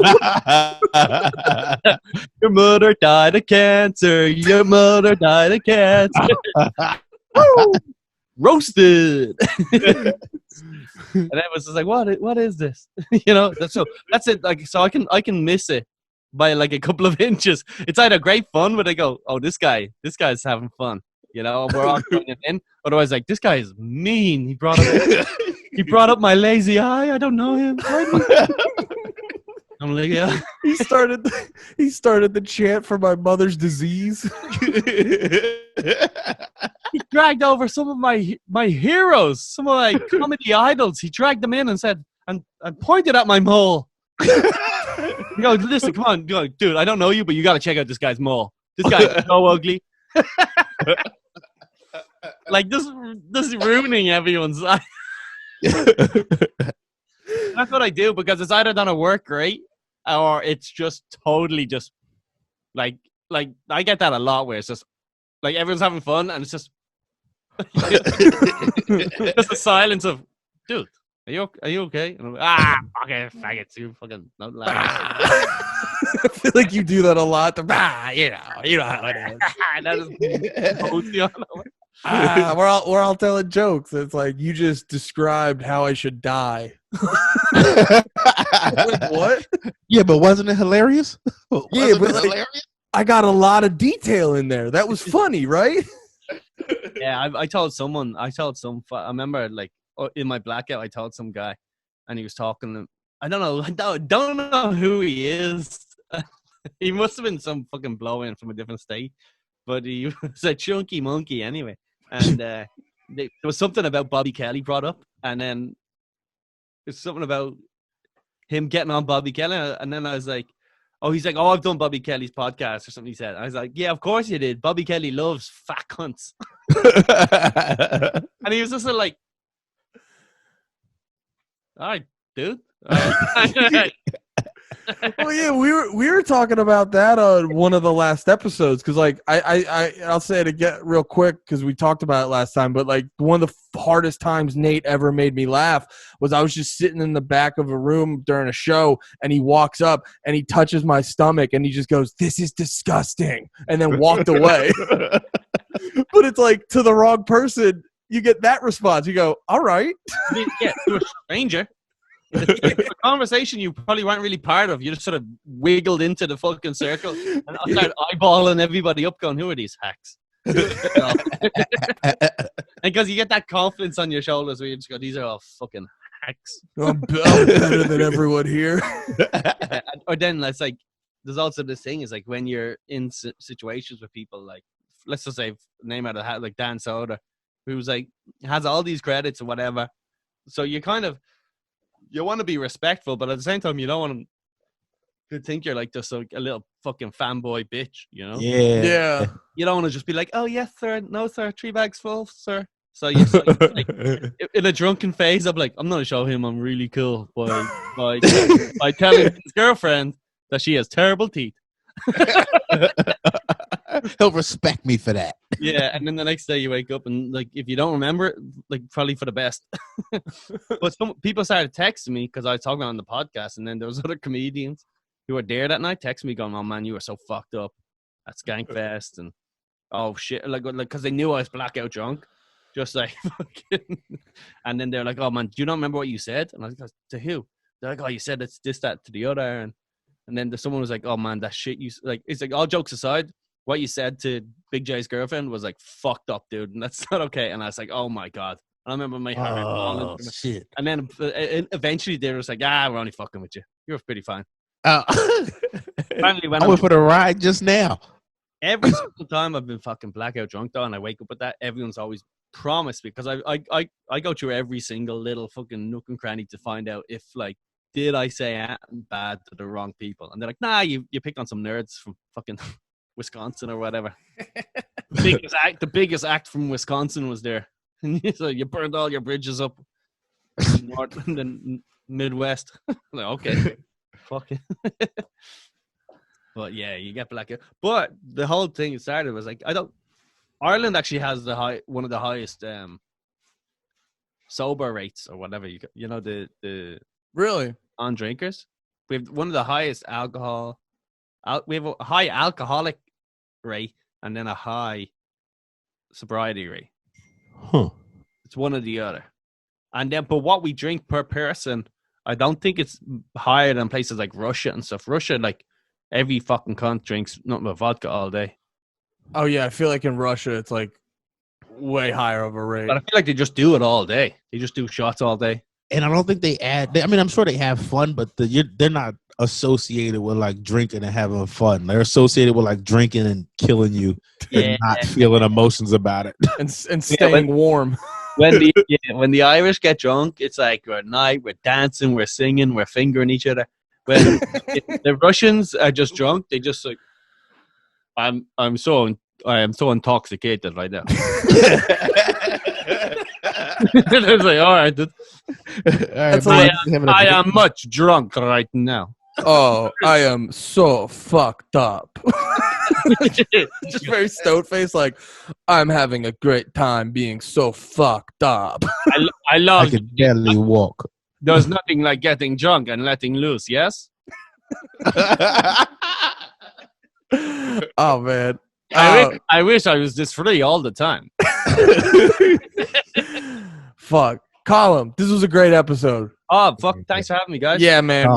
Your mother died of cancer. Your mother died of cancer. Roasted. And I was just like, what is this? You know, that's it. Like, so I can miss it by like a couple of inches. It's either great fun, but I go, oh, this guy's having fun. You know, we're all joining in. Otherwise, like, this guy is mean. He brought up my lazy eye. I don't know him. I'm like, yeah. He started the chant for my mother's disease. He dragged over some of my heroes, some of my comedy idols. He dragged them in and said, and pointed at my mole. You go, listen, come on, dude. I don't know you, but you got to check out this guy's mole. This guy's so ugly. Like this is ruining everyone's life. That's what I do, because it's either gonna work great or it's just totally just like I get that a lot, where it's just like everyone's having fun and it's just just a silence of, dude, are you okay? And I'm like, okay, faggots, you fucking don't laugh. I feel like you do that a lot. You know how it is. That is we're all telling jokes. It's like, you just described how I should die. Like, what? Yeah, but wasn't it hilarious? Hilarious? I got a lot of detail in there. That was funny, right? Yeah, I told some. I remember, like, in my blackout, I told some guy, and he was talking. I don't know who he is. He must have been some fucking blow-in from a different state, but he was a chunky monkey anyway. And there was something about Bobby Kelly brought up, and then there's something about him getting on Bobby Kelly, and then I was like, he's like, I've done Bobby Kelly's podcast or something, he said. I was like, yeah, of course you did. Bobby Kelly loves fat cunts. And he was just like, all right, dude. All right. Well, yeah, we were talking about that on one of the last episodes, because like I'll say it again real quick because we talked about it last time, but like one of the hardest times Nate ever made me laugh was I was just sitting in the back of a room during a show, and he walks up and he touches my stomach and he just goes, "This is disgusting," and then walked away. But it's like, to the wrong person, you get that response. You go, all right. Yeah, to a stranger. It's a conversation you probably weren't really part of. You just sort of wiggled into the fucking circle and I started eyeballing everybody up, going, who are these hacks? Because you get that confidence on your shoulders where you just go, these are all fucking hacks. I'm better than everyone here. Or then it's like, there's also this thing is like when you're in situations with people, like let's just say name out of the hat, like Dan Soder, who's like has all these credits or whatever. So you want to be respectful, but at the same time you don't want them to think you're like just like a little fucking fanboy bitch, you know? Yeah. You don't want to just be like, oh yes sir, no sir, 3 bags full, sir. So you like, in a drunken phase, I'm like, I'm gonna show him I'm really cool by telling his girlfriend that she has terrible teeth. He'll respect me for that. Yeah, and then the next day you wake up and like if you don't remember it, like probably for the best. But some people started texting me because I was talking on the podcast, and then there was other comedians who were there that night texting me going, "Oh man, you were so fucked up at Skankfest," and oh shit, like because they knew I was blackout drunk, just like fucking. And then they're like, "Oh man, do you not remember what you said?" And I was like, "To who?" They're like, "Oh, you said it's this, that, to the other," and then someone was like, "Oh man, that shit you like." It's like all jokes aside. What you said to Big J's girlfriend was like fucked up, dude, and that's not okay. And I was like, oh my god. I remember my heart falling. Shit. And then eventually they were just like, we're only fucking with you. You're pretty fine. Finally, when I went for the ride just now. every single time I've been fucking blackout drunk though, and I wake up with that, everyone's always promised me because I go through every single little fucking nook and cranny to find out if like did I say bad to the wrong people, and they're like, nah, you picked on some nerds from fucking Wisconsin or whatever. The biggest act from Wisconsin was there. So you burned all your bridges up in North and then Midwest. Like, okay. Fuck it. But yeah, you get blackout. But the whole thing started was like Ireland actually has one of the highest sober rates or whatever you know the Really on drinkers. We have one of the highest alcohol. We have a high alcoholic rate and then a high sobriety rate. Huh. It's one or the other. And then, but what we drink per person, I don't think it's higher than places like Russia and stuff. Russia, like every fucking cunt drinks nothing but vodka all day. Oh yeah, I feel like in Russia it's like way higher of a rate. But I feel like they just do it all day. They just do shots all day. And I don't think they add. I mean, I'm sure they have fun, but they're not associated with like drinking and having fun. They're associated with like drinking and killing you and not feeling emotions about it and staying warm. When the Irish get drunk, it's like we're at night, we're dancing, we're singing, we're fingering each other. When the Russians are just drunk, they just like, I am so intoxicated right now. They're like, all right, dude. I am much drunk right now. Oh, I am so fucked up. Just very stoned face, like I'm having a great time being so fucked up. I love. I can barely walk. There's nothing like getting drunk and letting loose. Yes. Oh man, I wish I was this free all the time. Fuck, Colum, this was a great episode. Oh fuck! Thanks for having me, guys. Yeah, man.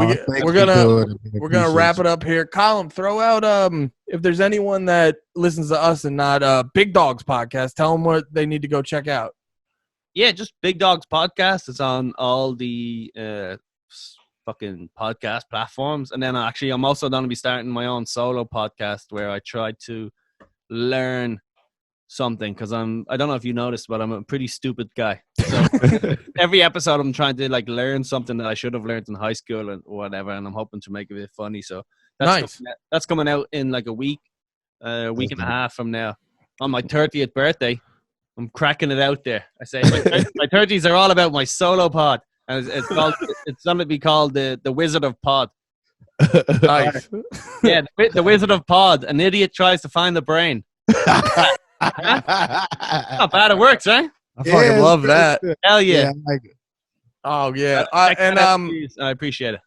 We're gonna wrap it it. up here. Colum, throw out if there's anyone that listens to us and not Big Dogs podcast, tell them what they need to go check out. Yeah, just Big Dogs podcast. It's on all the fucking podcast platforms, and then I'm also going to be starting my own solo podcast where I try to learn something because I don't know if you noticed, but I'm a pretty stupid guy. So every episode I'm trying to like learn something that I should have learned in high school and whatever, and I'm hoping to make it a bit funny. So that's coming out in like a week and a half from now on my 30th birthday. I'm cracking it out there. I say my 30s are all about my solo pod, and it's going to be called the Wizard of Pod. Nice. Yeah, the Wizard of Pod. An idiot tries to find the brain. Not bad. It works, right? I fucking love that. Hell yeah. Yeah, I like it. Oh yeah. I appreciate it.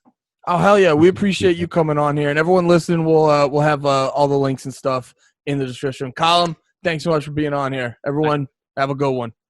Oh hell yeah. We appreciate you coming on here, and everyone listening. We'll have all the links and stuff in the description. Colum, thanks so much for being on here. Everyone, have a good one.